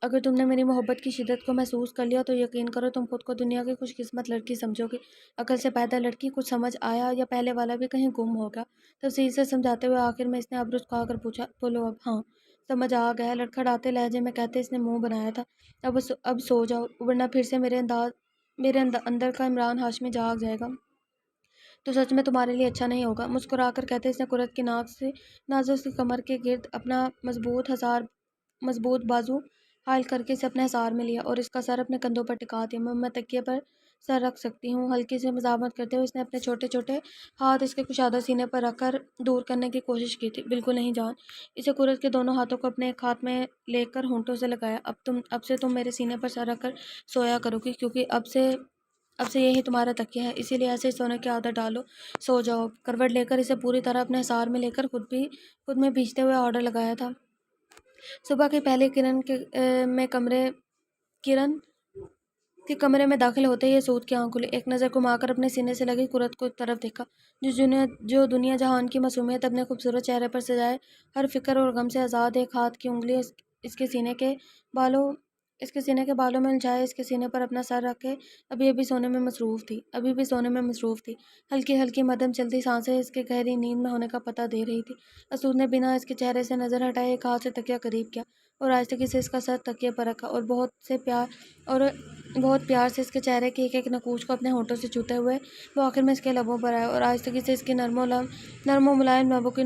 اگر تم نے میری محبت کی شدت کو محسوس کر لیا تو یقین کرو تم خود کو دنیا کی خوش قسمت لڑکی سمجھو گی۔ عقل سے پیدا لڑکی، کچھ سمجھ آیا یا پہلے والا بھی کہیں گم ہو گیا؟ تفصیل سے سمجھاتے ہوئے آخر میں اس نے ابرو سکھا کر پوچھا، بولو اب۔ ہاں سمجھ آ گیا، لڑکھڑاتے لہجے میں کہتے اس نے منہ بنایا تھا۔ اب سو جاؤ، ورنہ پھر سے میرے اندر کا عمران ہاشمی جاگ جائے گا تو سچ میں تمہارے لیے اچھا نہیں ہوگا۔ مسکرا کر کہتے اس نے قرت کی ناک سے نازک سی کمر کے گرد اپنا مضبوط بازو حائل کر کے اسے اپنے حصار میں لیا اور اس کا سر اپنے کندھوں پر ٹکا دیا۔ میں تکیے پر سر رکھ سکتی ہوں؟ ہلکی سی مزاحمت کرتے ہوئے اس نے اپنے چھوٹے چھوٹے ہاتھ اس کے کشادہ سینے پر رکھ کر دور کرنے کی کوشش کی تھی۔ بالکل نہیں جان۔ اسے قرت کے دونوں ہاتھوں کو اپنے ایک ہاتھ میں لے کر ہونٹوں سے لگایا۔ اب سے تم میرے سینے پر سر رکھ کر سویا کرو گی، کیونکہ اب سے یہی تمہارا تکیہ ہے، اسی لیے ایسے ہی سونے کی عادت ڈالو۔ سو جاؤ۔ کروٹ لے کر اسے پوری طرح اپنے حصار میں لے کر خود میں بھیجتے ہوئے آرڈر لگایا تھا۔ صبح کی پہلی کرن کے کمرے میں داخل ہوتے ہی سعود کی آنکھ کھلی۔ ایک نظر گھما کر اپنے سینے سے لگی قرت کو طرف دیکھا، جو دنیا جہان کی معصومیت اپنے خوبصورت چہرے پر سجائے ہر فکر اور غم سے آزاد ایک ہاتھ کی انگلی اس کے سینے کے بالوں میں الجھائے اس کے سینے پر اپنا سر رکھ کے ابھی بھی سونے میں مصروف تھی۔ ہلکی ہلکی مدھم چلتی سانسیں اس کے گہری نیند میں ہونے کا پتہ دے رہی تھی۔ اسود نے بنا اس کے چہرے سے نظر ہٹائے ایک ہاتھ سے تکیہ قریب کیا اور آہستگی سے اس کا سر تکیے پر رکھا اور بہت پیار سے اس کے چہرے کی ایک ایک نکوچ کو اپنے ہونٹوں سے چھوتے ہوئے وہ آخر میں اس کے لبوں پر آیا اور آہستگی سے اس کی نرم و ملائم لبوں کی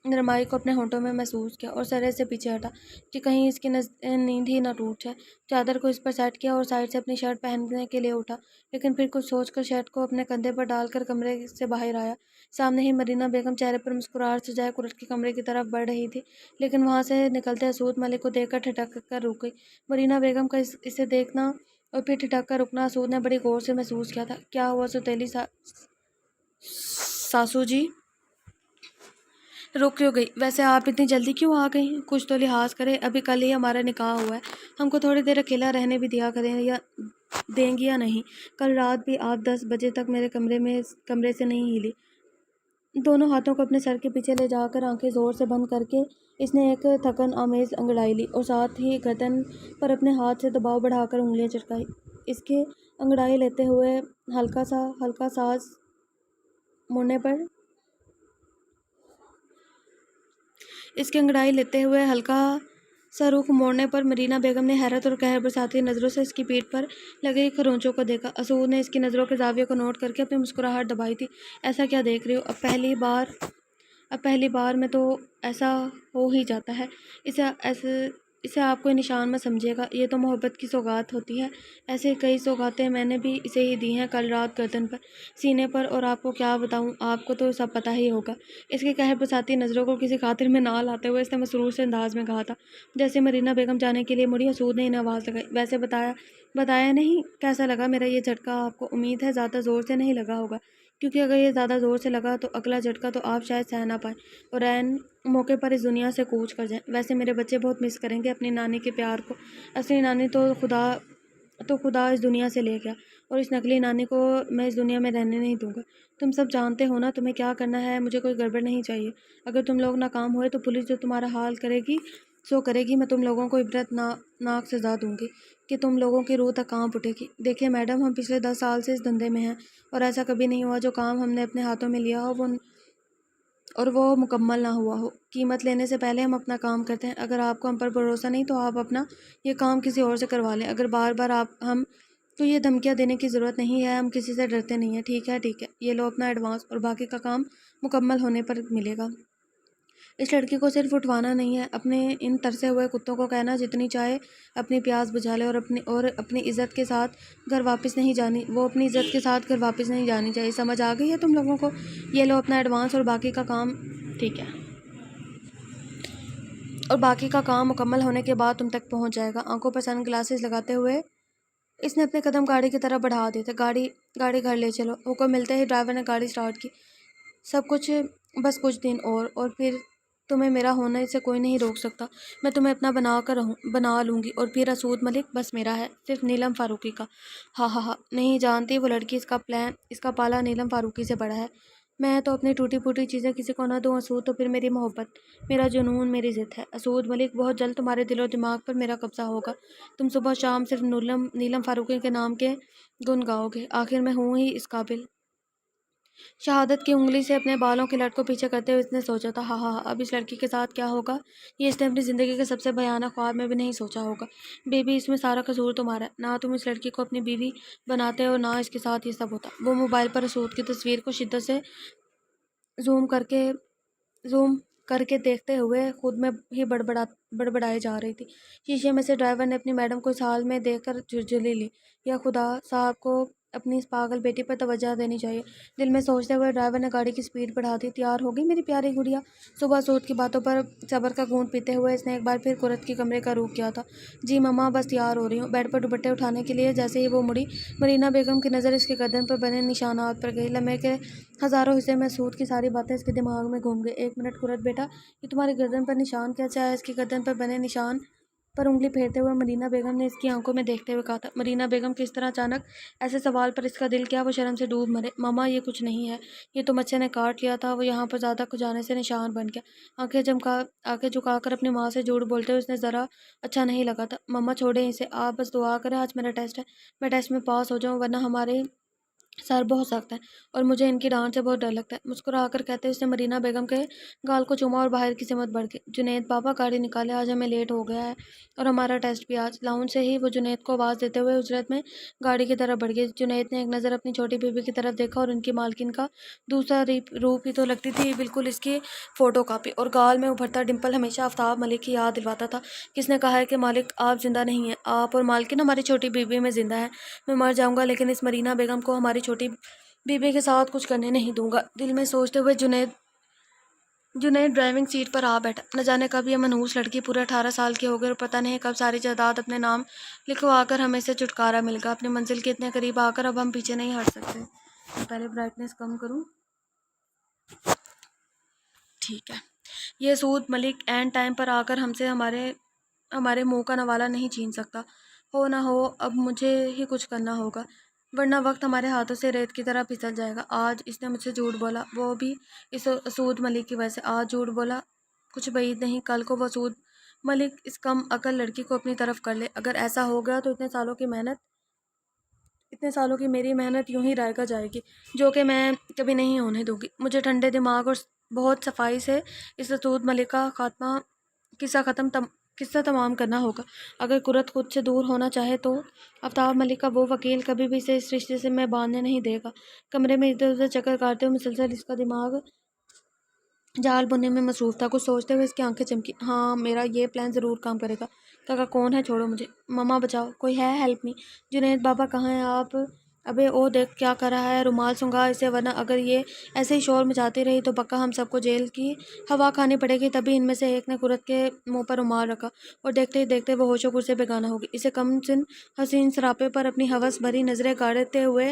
نرمائی کو اپنے ہونٹوں میں محسوس کیا اور سرے سے پیچھے ہٹا کہ کہیں اس کی نیند ہی نہ ٹوٹ جائے۔ چادر کو اس پر سیٹ کیا اور سائڈ سے اپنی شرٹ پہننے کے لیے اٹھا، لیکن پھر کچھ سوچ کر شرٹ کو اپنے کندھے پر ڈال کر کمرے سے باہر آیا۔ سامنے ہی مرینا بیگم چہرے پر مسکراہٹ سجائے قرت کے کمرے کی طرف بڑھ رہی تھی، لیکن وہاں سے نکلتے اسود ملک کو دیکھ کر ٹھٹک کر رک گئی۔ مرینا بیگم کا اسے دیکھنا اور پھر ٹھٹک کر رکنا اسود نے بڑی غور سے محسوس کیا تھا۔ کیا ہوا سوتیلی ساسو جی؟ رک کیوں گئی؟ ویسے آپ اتنی جلدی کیوں آ گئی؟ کچھ تو لحاظ کریں، ابھی کل ہی ہمارا نکاح ہوا ہے، ہم کو تھوڑی دیر اکیلا رہنے بھی دیں گی یا نہیں؟ کل رات بھی آپ 10 بجے تک میرے کمرے سے نہیں ہلی۔ دونوں ہاتھوں کو اپنے سر کے پیچھے لے جا کر آنکھیں زور سے بند کر کے اس نے ایک تھکن آمیز انگڑائی لی اور ساتھ ہی گردن پر اپنے ہاتھ سے دباؤ بڑھا کر انگلیاں چٹکائی۔ اس کے انگڑائی لیتے ہوئے ہلکا ساز رخ موڑنے پر مرینا بیگم نے حیرت اور قہر برساتی نظروں سے اس کی پیٹھ پر لگے خرونچوں کو دیکھا۔ اسود نے اس کی نظروں کے زاویے کو نوٹ کر کے اپنی مسکراہٹ دبائی تھی۔ ایسا کیا دیکھ رہی ہو؟ اب پہلی بار میں تو ایسا ہو ہی جاتا ہے۔ اسے آپ کوئی نشان مت سمجھیے گا، یہ تو محبت کی سوغات ہوتی ہے۔ ایسے کئی سوغاتیں میں نے بھی اسے ہی دی ہیں، کل رات گردن پر، سینے پر، اور آپ کو کیا بتاؤں، آپ کو تو سب پتہ ہی ہوگا۔ اس کی قہر برساتی نظروں کو کسی خاطر میں نہ لاتے ہوئے اس نے مسرور سے انداز میں کہا تھا۔ جیسے مرینا بیگم جانے کے لیے مڑی، اسود نے انہیں آواز لگائی، ویسے بتایا نہیں؟ کیسا لگا میرا یہ جھٹکا آپ کو؟ امید ہے زیادہ زور سے نہیں لگا ہوگا، کیونکہ اگر یہ زیادہ زور سے لگا تو اگلا جھٹکا تو آپ شاید سہ نہ پائیں اور عین موقع پر اس دنیا سے کوچ کر جائیں۔ ویسے میرے بچے بہت مس کریں گے اپنی نانی کے پیار کو۔ اصلی نانی تو خدا اس دنیا سے لے گیا، اور اس نقلی نانی کو میں اس دنیا میں رہنے نہیں دوں گا۔ تم سب جانتے ہو نا تمہیں کیا کرنا ہے، مجھے کوئی گڑبڑ نہیں چاہیے۔ اگر تم لوگ ناکام ہوئے تو پولیس جو تمہارا حال کرے گی سو کرے گی، میں تم لوگوں کو عبرت ناک سزا دوں گی کہ تم لوگوں کی روح تک کانپ اٹھے گی۔ دیکھیے میڈم، ہم پچھلے 10 سال سے اس دھندے میں ہیں اور ایسا کبھی نہیں ہوا جو کام ہم نے اپنے ہاتھوں میں لیا ہو اور وہ مکمل نہ ہوا ہو۔ قیمت لینے سے پہلے ہم اپنا کام کرتے ہیں۔ اگر آپ کو ہم پر بھروسہ نہیں تو آپ اپنا یہ کام کسی اور سے کروا لیں۔ اگر بار تو یہ دھمکیاں دینے کی ضرورت نہیں ہے، ہم کسی سے ڈرتے نہیں ہیں۔ ٹھیک ہے، یہ لو اپنا ایڈوانس اور باقی کا کام مکمل ہونے پر ملے گا۔ اس لڑکی کو صرف اٹھوانا نہیں ہے، اپنے ان ترسے ہوئے کتوں کو کہنا جتنی چاہے اپنی پیاس بجھا لے، اور اپنی عزت کے ساتھ گھر واپس نہیں جانی، وہ اپنی عزت کے ساتھ گھر واپس نہیں جانی چاہیے۔ سمجھ آ گئی ہے تم لوگوں کو؟ یہ لو اپنا ایڈوانس اور باقی کا کام، ٹھیک ہے، اور باقی کا کام مکمل ہونے کے بعد تم تک پہنچ جائے گا۔ آنکھوں پر سن گلاسز لگاتے ہوئے اس نے اپنے قدم گاڑی کی طرف بڑھا دیے تھے۔ گاڑی گھر لے چلو، حکم ملتے ہی ڈرائیور نے گاڑی سٹارٹ کی۔ سب کچھ بس کچھ دن اور پھر تمہیں میرا ہونے سے کوئی نہیں روک سکتا۔ میں تمہیں اپنا بنا لوں گی، اور پھر اسود ملک بس میرا ہے، صرف نیلم فاروقی کا۔ ہاں ہاں ہاں، نہیں جانتی وہ لڑکی، اس کا پالا نیلم فاروقی سے بڑا ہے۔ میں تو اپنی ٹوٹی پھوٹی چیزیں کسی کو نہ دوں اسود، تو پھر میری محبت، میرا جنون، میری ضد ہے۔ اسود ملک، بہت جلد تمہارے دل و دماغ پر میرا قبضہ ہوگا۔ تم صبح شام صرف نیلم فاروقی کے نام کے گن گاؤ گے۔ آخر میں ہوں ہی اس قابل۔ شہادت کی انگلی سے اپنے بالوں کی لٹ کو پیچھے کرتے ہوئے اس نے سوچا تھا، ہاں ہاں، اب اس لڑکی کے ساتھ کیا ہوگا، یہ اس نے اپنی زندگی کے سب سے بھیانک خواب میں بھی نہیں سوچا ہوگا۔ بیبی، اس میں سارا قصور تمہارا ہے، نہ تم اس لڑکی کو اپنی بیوی بناتے اور نہ اس کے ساتھ یہ سب ہوتا۔ وہ موبائل پر اسود کی تصویر کو شدت سے زوم کر کے دیکھتے ہوئے خود میں ہی بڑبڑائے جا رہی تھی۔ شیشے میں سے ڈرائیور نے اپنی میڈم کو اس حال میں دیکھ کر جھرجھری لی۔ یا خدا، صاحب کو اپنی اس پاگل بیٹی پر توجہ دینی چاہیے، دل میں سوچتے ہوئے ڈرائیور نے گاڑی کی سپیڈ بڑھا دی۔ تیار ہوگی میری پیاری گڑیا؟ صبح سود کی باتوں پر صبر کا گھونٹ پیتے ہوئے اس نے ایک بار پھر قرت کے کمرے کا رخ کیا تھا۔ جی مما، بس تیار ہو رہی ہوں۔ بیڈ پر دوپٹے اٹھانے کے لیے جیسے ہی وہ مڑی، مرینا بیگم کی نظر اس کے گردن پر بنے نشانات پر گئی۔ لمحے کے ہزاروں حصے میں سود کی ساری باتیں اس کے دماغ میں گھوم گئی۔ ایک منٹ قرت بیٹا، یہ تمہاری گردن پر نشان کیسے آیا؟ اس کی گردن پر بنے نشان پر انگلی پھیرتے ہوئے مرینا بیگم نے اس کی آنکھوں میں دیکھتے ہوئے کہا تھا۔ مرینا بیگم کس طرح اچانک ایسے سوال پر اس کا دل کیا وہ شرم سے ڈوب مرے۔ ماما، یہ کچھ نہیں ہے، یہ تو مچھر نے کاٹ لیا تھا، وہ یہاں پر زیادہ کھو جانے سے نشان بن گیا۔ آنکھیں جھکا کر اپنی ماں سے جھوٹ بولتے ہوئے اس نے ذرا اچھا نہیں لگا تھا۔ ماما چھوڑیں اسے، آپ بس دعا کریں آج میرا ٹیسٹ ہے، میں ٹیسٹ میں پاس ہو جاؤں، ورنہ ہمارے سر بہت سخت ہے اور مجھے ان کی ڈانٹ سے بہت ڈر لگتا ہے۔ مسکرا کر کہتے اس نے مرینا بیگم کے گال کو چوما اور باہر کی سمت بڑھ گئی۔ جنید بابا، گاڑی نکالے، آج ہمیں لیٹ ہو گیا ہے اور ہمارا ٹیسٹ بھی آج۔ لاؤنج سے ہی وہ جنید کو آواز دیتے ہوئے اجرت میں گاڑی کی طرف بڑھ گئی۔ جنید نے ایک نظر اپنی چھوٹی بیوی کی طرف دیکھا اور ان کی مالکن کا دوسرا روپ ہی تو لگتی تھی بالکل اس کی فوٹو کاپی، اور گال میں ابھرتا ڈمپل ہمیشہ آفتاب ملک کی یاد دلواتا تھا۔ کس نے کہا ہے کہ مالک آپ زندہ نہیں ہیں؟ آپ اور مالکن ہماری چھوٹی بیوی میں زندہ ہیں۔ میں مر جاؤں گا لیکن اس مرینا بیگم کو ہماری چھوٹی بیوی کے ساتھ کچھ کرنے نہیں دوں گا، دل میں سوچتے ہوئے جنید ڈرائیونگ سیٹ پر آ بیٹھا۔ نہ جانے کب یہ منحوس لڑکی پورے 18 سال کی ہو گئی اور پتہ نہیں کب ساری جائیداد اپنے نام لکھوا کر ہمیں سے چھٹکارا مل گا۔ اپنی منزل کے اتنے قریب آ کر اب ہم پیچھے نہیں ہٹ سکتے۔ میں پہلے برائٹنیس کم کروں، ٹھیک ہے۔ یہ سود ملک اینڈ ٹائم پر آ کر ہم سے ہمارے منہ کا نوالا نہیں چھین سکتا۔ ہو نہ ہو اب مجھے ہی کچھ کرنا ہوگا، ورنہ وقت ہمارے ہاتھوں سے ریت کی طرح پھسل جائے گا۔ آج اس نے مجھ سے جھوٹ بولا، وہ بھی اس اسود ملک کی وجہ سے۔ آج جھوٹ بولا، کچھ بعید نہیں کل کو وہ اسود ملک اس کم عقل لڑکی کو اپنی طرف کر لے۔ اگر ایسا ہو گیا تو اتنے سالوں کی میری محنت یوں ہی رائگاں جائے گی، جو کہ میں کبھی نہیں ہونے دوں گی۔ مجھے ٹھنڈے دماغ اور بہت صفائی سے اس اسود ملک کا قصہ تمام کرنا ہوگا۔ اگر قرت خود سے دور ہونا چاہے تو آفتاب ملک کا وہ وکیل کبھی بھی اسے اس رشتے سے میں باندھنے نہیں دے گا۔ کمرے میں ادھر ادھر چکر کاٹتے ہوئے مسلسل اس کا دماغ جال بننے میں مصروف تھا۔ کچھ سوچتے ہوئے اس کی آنکھیں چمکی۔ ہاں، میرا یہ پلان ضرور کام کرے گا۔ کاکا کون ہے؟ چھوڑو مجھے۔ مما بچاؤ، کوئی ہے؟ Help me. جنید بابا کہاں ہیں آپ؟ ابے او دیکھ کیا کر رہا ہے، رومال سنگھا اسے، ورنہ اگر یہ ایسے ہی شور مچاتی رہی تو پکا ہم سب کو جیل کی ہوا کھانی پڑے گی۔ تبھی ان میں سے ایک نے قرت کے منہ پر رومال رکھا اور دیکھتے ہی دیکھتے وہ ہوش و خرد سے بیگانہ ہوگی۔ اسے کم سن حسین سراپے پر اپنی ہوس بھری نظریں گاڑتے ہوئے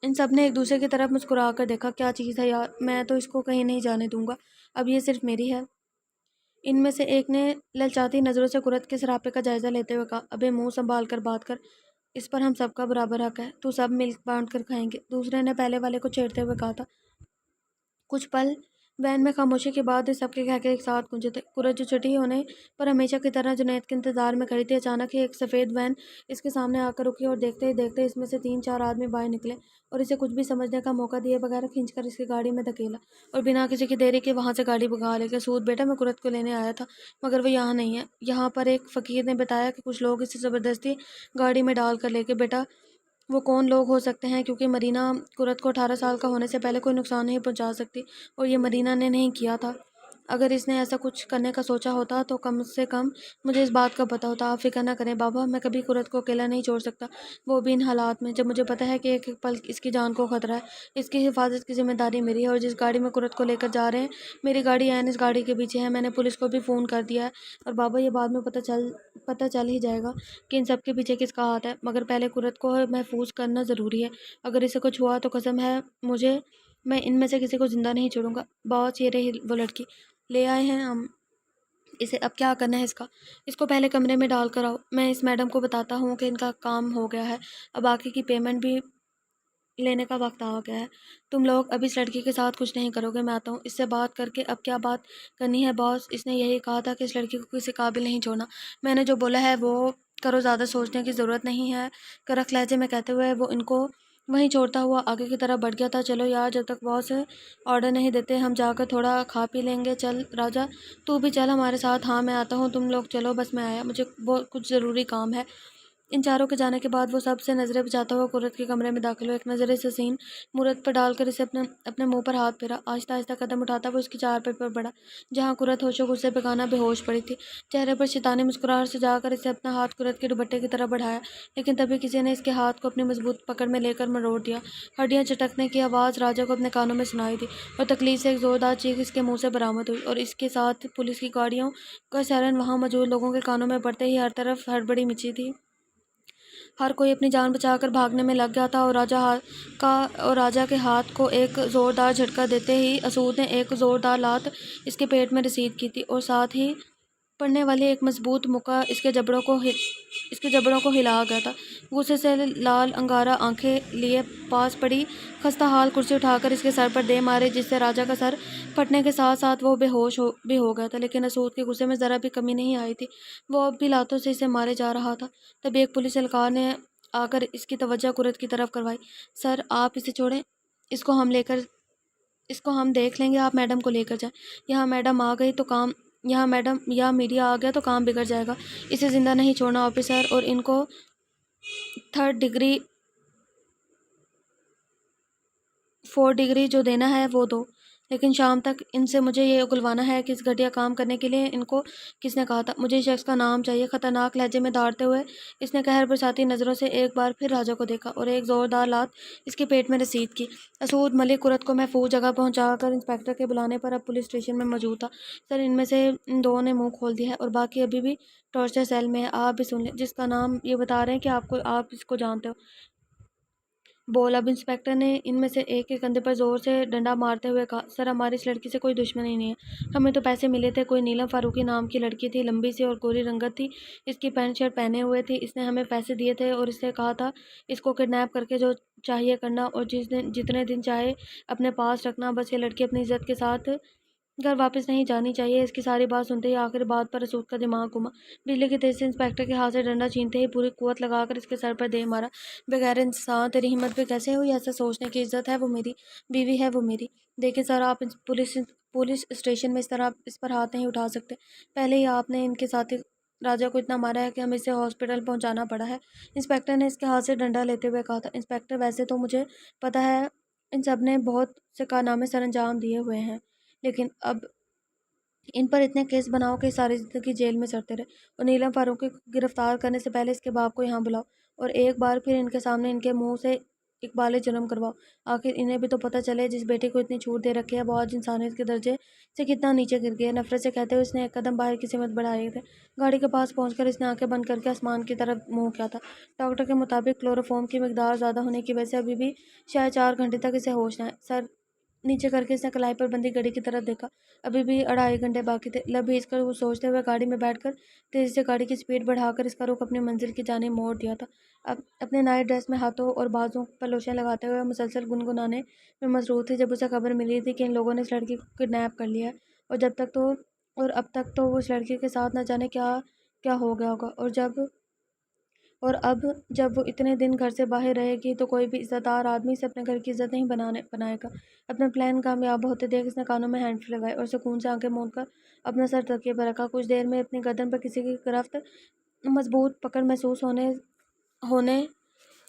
ان سب نے ایک دوسرے کی طرف مسکرا کر دیکھا۔ کیا چیز ہے یار، میں تو اس کو کہیں نہیں جانے دوں گا، اب یہ صرف میری ہے۔ ان میں سے ایک نے للچاتی نظروں سے قرت کے سراپے کا جائزہ لیتے ہوئے کہا، ابے منہ سنبھال کر بات کر، اس پر ہم سب کا برابر حق ہے، تو سب مل بانٹ کر کھائیں گے۔ دوسرے نے پہلے والے کو چھیڑتے ہوئے کہا تھا۔ کچھ پل وین میں خاموشی کے بعد اس سب کے قہقہے ایک ساتھ گونجے تھے۔ قرت جو چھٹی ہونے پر ہمیشہ کی طرح جنید کے انتظار میں کھڑی تھی، اچانک ہی ایک سفید وین اس کے سامنے آ کر رکی اور دیکھتے ہی دیکھتے اس میں سے 3-4 آدمی باہر نکلے اور اسے کچھ بھی سمجھنے کا موقع دیے بغیر کھینچ کر اس کی گاڑی میں دھکیلا اور بنا کسی کی دیری کے وہاں سے گاڑی بھگا لے گئے۔ سود بیٹا، میں قرت کو لینے آیا تھا مگر وہ یہاں نہیں ہے۔ یہاں پر ایک فقیر نے بتایا کہ کچھ لوگ اسے زبردستی گاڑی میں ڈال کر لے گئے۔ بیٹا وہ کون لوگ ہو سکتے ہیں، کیونکہ مرینا قرت کو 18 سال کا ہونے سے پہلے کوئی نقصان نہیں پہنچا سکتی، اور یہ مرینا نے نہیں کیا تھا۔ اگر اس نے ایسا کچھ کرنے کا سوچا ہوتا تو کم سے کم مجھے اس بات کا پتہ ہوتا۔ آپ فکر نہ کریں بابا، میں کبھی قرت کو اکیلا نہیں چھوڑ سکتا، وہ بھی ان حالات میں، جب مجھے پتہ ہے کہ ایک ایک پل اس کی جان کو خطرہ ہے۔ اس کی حفاظت کی ذمہ داری میری ہے، اور جس گاڑی میں قرت کو لے کر جا رہے ہیں، میری گاڑی عین اس گاڑی کے پیچھے ہے۔ میں نے پولیس کو بھی فون کر دیا ہے، اور بابا یہ بعد میں پتہ چل ہی جائے گا کہ ان سب کے پیچھے کس کا ہاتھ ہے، مگر پہلے قرت کو محفوظ کرنا ضروری ہے۔ اگر اسے کچھ ہوا تو قسم ہے مجھے، میں ان میں سے کسی کو زندہ نہیں چھوڑوں گا۔ بہت یہ رہی وہ لڑکی، لے آئے ہیں ہم اسے، اب کیا کرنا ہے اس کو پہلے کمرے میں ڈال کر آؤ۔ میں اس میڈم کو بتاتا ہوں کہ ان کا کام ہو گیا ہے، اب باقی کی پیمنٹ بھی لینے کا وقت آ گیا ہے۔ تم لوگ اب اس لڑکی کے ساتھ کچھ نہیں کرو گے، میں آتا ہوں اس سے بات کر کے۔ اب کیا بات کرنی ہے باس؟ اس نے یہی کہا تھا کہ اس لڑکی کو کسی قابل نہیں چھوڑنا۔ میں نے جو بولا ہے وہ کرو، زیادہ سوچنے کی ضرورت نہیں ہے، کرخ لہجے میں کہتے ہوئے وہ ان کو وہیں چھوڑتا ہوا آگے کی طرف بڑھ گیا تھا۔ چلو یار، جب تک باس آرڈر نہیں دیتے ہم جا کر تھوڑا کھا پی لیں گے۔ چل راجا، تو بھی چل ہمارے ساتھ۔ ہاں میں آتا ہوں، تم لوگ چلو، بس میں آیا، مجھے کچھ ضروری کام ہے۔ ان چاروں کے جانے کے بعد وہ سب سے نظریں بچاتا ہوا قرت کے کمرے میں داخل ہوا۔ ایک نظر اس حسین مورت پر ڈال کر اسے اپنے منہ پر ہاتھ پھیرا۔ آہستہ آہستہ قدم اٹھاتا وہ اس کی چارپائی پر بڑھا، جہاں قرت ہوش و خود سے بیگانہ بے ہوش پڑی تھی۔ چہرے پر شیطانی مسکراہٹ سے جا کر اسے اپنا ہاتھ قرت کے دوپٹے کی طرف بڑھایا، لیکن تبھی کسی نے اس کے ہاتھ کو اپنی مضبوط پکڑ میں لے کر مروڑ دیا۔ ہڈیاں چٹکنے کی آواز راجا کو اپنے کانوں میں سنائی دی، اور تکلیف سے ایک زوردار چیخ اس کے منہ سے برآمد ہوئی، اور اس کے ساتھ پولیس کی گاڑیوں کا سائرن وہاں موجود لوگوں کے کانوں میں پڑتے ہی ہر طرف ہڑبڑی مچی تھی۔ ہر کوئی اپنی جان بچا کر بھاگنے میں لگ گیا تھا، اور راجا کے ہاتھ کو ایک زوردار جھٹکا دیتے ہی اسود نے ایک زوردار لات اس کے پیٹ میں رسید کی تھی، اور ساتھ ہی پڑنے والی ایک مضبوط مکہ اس کے جبڑوں کو ہلا گیا تھا۔ غصے سے لال انگارہ آنکھیں لیے پاس پڑی خستہ حال کرسی اٹھا کر اس کے سر پر دے ماری، جس سے راجا کا سر پھٹنے کے ساتھ ساتھ وہ بے ہوش بھی ہو گیا تھا۔ لیکن اسود کے غصے میں ذرا بھی کمی نہیں آئی تھی، وہ اب بھی لاتوں سے اسے مارے جا رہا تھا۔ تب ایک پولیس اہلکار نے آ کر اس کی توجہ قرت کی طرف کروائی۔ سر آپ اسے چھوڑیں، اس کو ہم دیکھ لیں گے، آپ میڈم کو لے کر جائیں۔ یہاں میڈم یا میڈیا آ گیا تو کام بگڑ جائے گا۔ اسے زندہ نہیں چھوڑنا آفیسر، اور ان کو 3rd ڈگری 4 ڈگری جو دینا ہے وہ دو، لیکن شام تک ان سے مجھے یہ اگلوانا ہے کہ اس گھٹیا کام کرنے کے لیے ان کو کس نے کہا تھا۔ مجھے اس شخص کا نام چاہیے۔ خطرناک لہجے میں دھاڑتے ہوئے اس نے قہر برساتی نظروں سے ایک بار پھر راجا کو دیکھا، اور ایک زوردار لات اس کے پیٹ میں رسید کی۔ اسود ملک قرت کو محفوظ جگہ پہنچا کر انسپکٹر کے بلانے پر اب پولیس اسٹیشن میں موجود تھا۔ سر ان میں سے ان 2 نے منہ کھول دیا ہے، اور باقی ابھی بھی ٹارچر سیل میں ہے۔ آپ بھی سن لیں، جس کا نام یہ بتا رہے ہیں کہ آپ اس کو جانتے ہو، بول۔ اب انسپکٹر نے ان میں سے ایک کے کندھے پر زور سے ڈنڈا مارتے ہوئے کہا، سر ہماری اس لڑکی سے کوئی دشمنی نہیں ہے، ہمیں تو پیسے ملے تھے۔ کوئی نیلم فاروقی نام کی لڑکی تھی، لمبی سی اور گوری رنگت تھی، اس کی پینٹ شرٹ پہنے ہوئے تھی۔ اس نے ہمیں پیسے دیے تھے اور اس سے کہا تھا اس کو کڈنیپ کر کے جو چاہیے کرنا، اور جتنے دن چاہے اپنے پاس رکھنا، بس یہ لڑکی اپنی عزت کے ساتھ گھر واپس نہیں جانی چاہیے۔ اس کی ساری بات سنتے ہی آخر بات پر اسود کا دماغ گھما۔ بجلی کی تیزی سے انسپکٹر کے ہاتھ سے ڈنڈا چھینتے ہی پوری قوت لگا کر اس کے سر پر دے مارا۔ بغیر انسان، تیری ہمت بھی کیسے ہوئی ایسا سوچنے کی؟ عزت ہے وہ میری، بیوی ہے وہ میری۔ دیکھیں سر، آپ پولیس اسٹیشن میں اس طرح اس پر ہاتھ نہیں اٹھا سکتے۔ پہلے ہی آپ نے ان کے ساتھی راجا کو اتنا مارا ہے کہ ہمیں اسے ہاسپٹل پہنچانا پڑا ہے، انسپکٹر نے اس کے ہاتھ سے ڈنڈا لیتے ہوئے کہا تھا۔ انسپکٹر ویسے تو مجھے پتہ ہے ان سب نے بہت سے کارنامے سر انجام دیے ہوئے ہیں، لیکن اب ان پر اتنے کیس بناؤ کہ ساری زندگی جیل میں سڑتے رہے، اور نیلم فاروقی کو گرفتار کرنے سے پہلے اس کے باپ کو یہاں بلاؤ، اور ایک بار پھر ان کے سامنے ان کے منہ سے اقبال جرم کرواؤ۔ آخر انہیں بھی تو پتہ چلے جس بیٹی کو اتنی چھوٹ دے رکھی ہے وہ آج انسانیت کے درجے سے کتنا نیچے گر گئی ہے۔ نفرت سے کہتے ہوئے اس نے ایک قدم باہر کی سمت بڑھائے تھے۔ گاڑی کے پاس پہنچ کر اس نے آنکھیں بند کر کے آسمان کی طرف منہ کیا تھا۔ ڈاکٹر کے مطابق کلوروفارم کی مقدار زیادہ ہونے کی وجہ سے ابھی بھی شاید 4 گھنٹے تک اسے ہوش نہ آئے۔ سر نیچے کر کے اس نے کلائی پر بندھی گھڑی کی طرف دیکھا، ابھی بھی 2.5 گھنٹے باقی تھے۔ لب بھیج کر وہ سوچتے ہوئے گاڑی میں بیٹھ کر تیزی سے گاڑی کی سپیڈ بڑھا کر اس کا رخ اپنی منزل کی جانب موڑ دیا تھا۔ اب اپنے نائٹ ڈریس میں ہاتھوں اور بازوں پر لوشن لگاتے ہوئے مسلسل گنگنانے میں مصروف تھی، جب اسے خبر ملی تھی کہ ان لوگوں نے اس لڑکی کو کڈنیپ کر لیا ہے، اور اب تک تو وہ اس لڑکی کے ساتھ نہ جانے کیا کیا ہو گیا ہوگا، اور اب جب وہ اتنے دن گھر سے باہر رہے گی تو کوئی بھی عزت دار آدمی اسے اپنے گھر کی عزت نہیں بنائے گا۔ اپنا پلان کامیاب ہوتے دیکھ اس نے کانوں میں ہینڈ فری لگائے اور سکون سے آنکھیں موند کر اپنا سر تکیے پر رکھا۔ کچھ دیر میں اپنی گردن پر کسی کی گرفت مضبوط پکڑ محسوس ہونے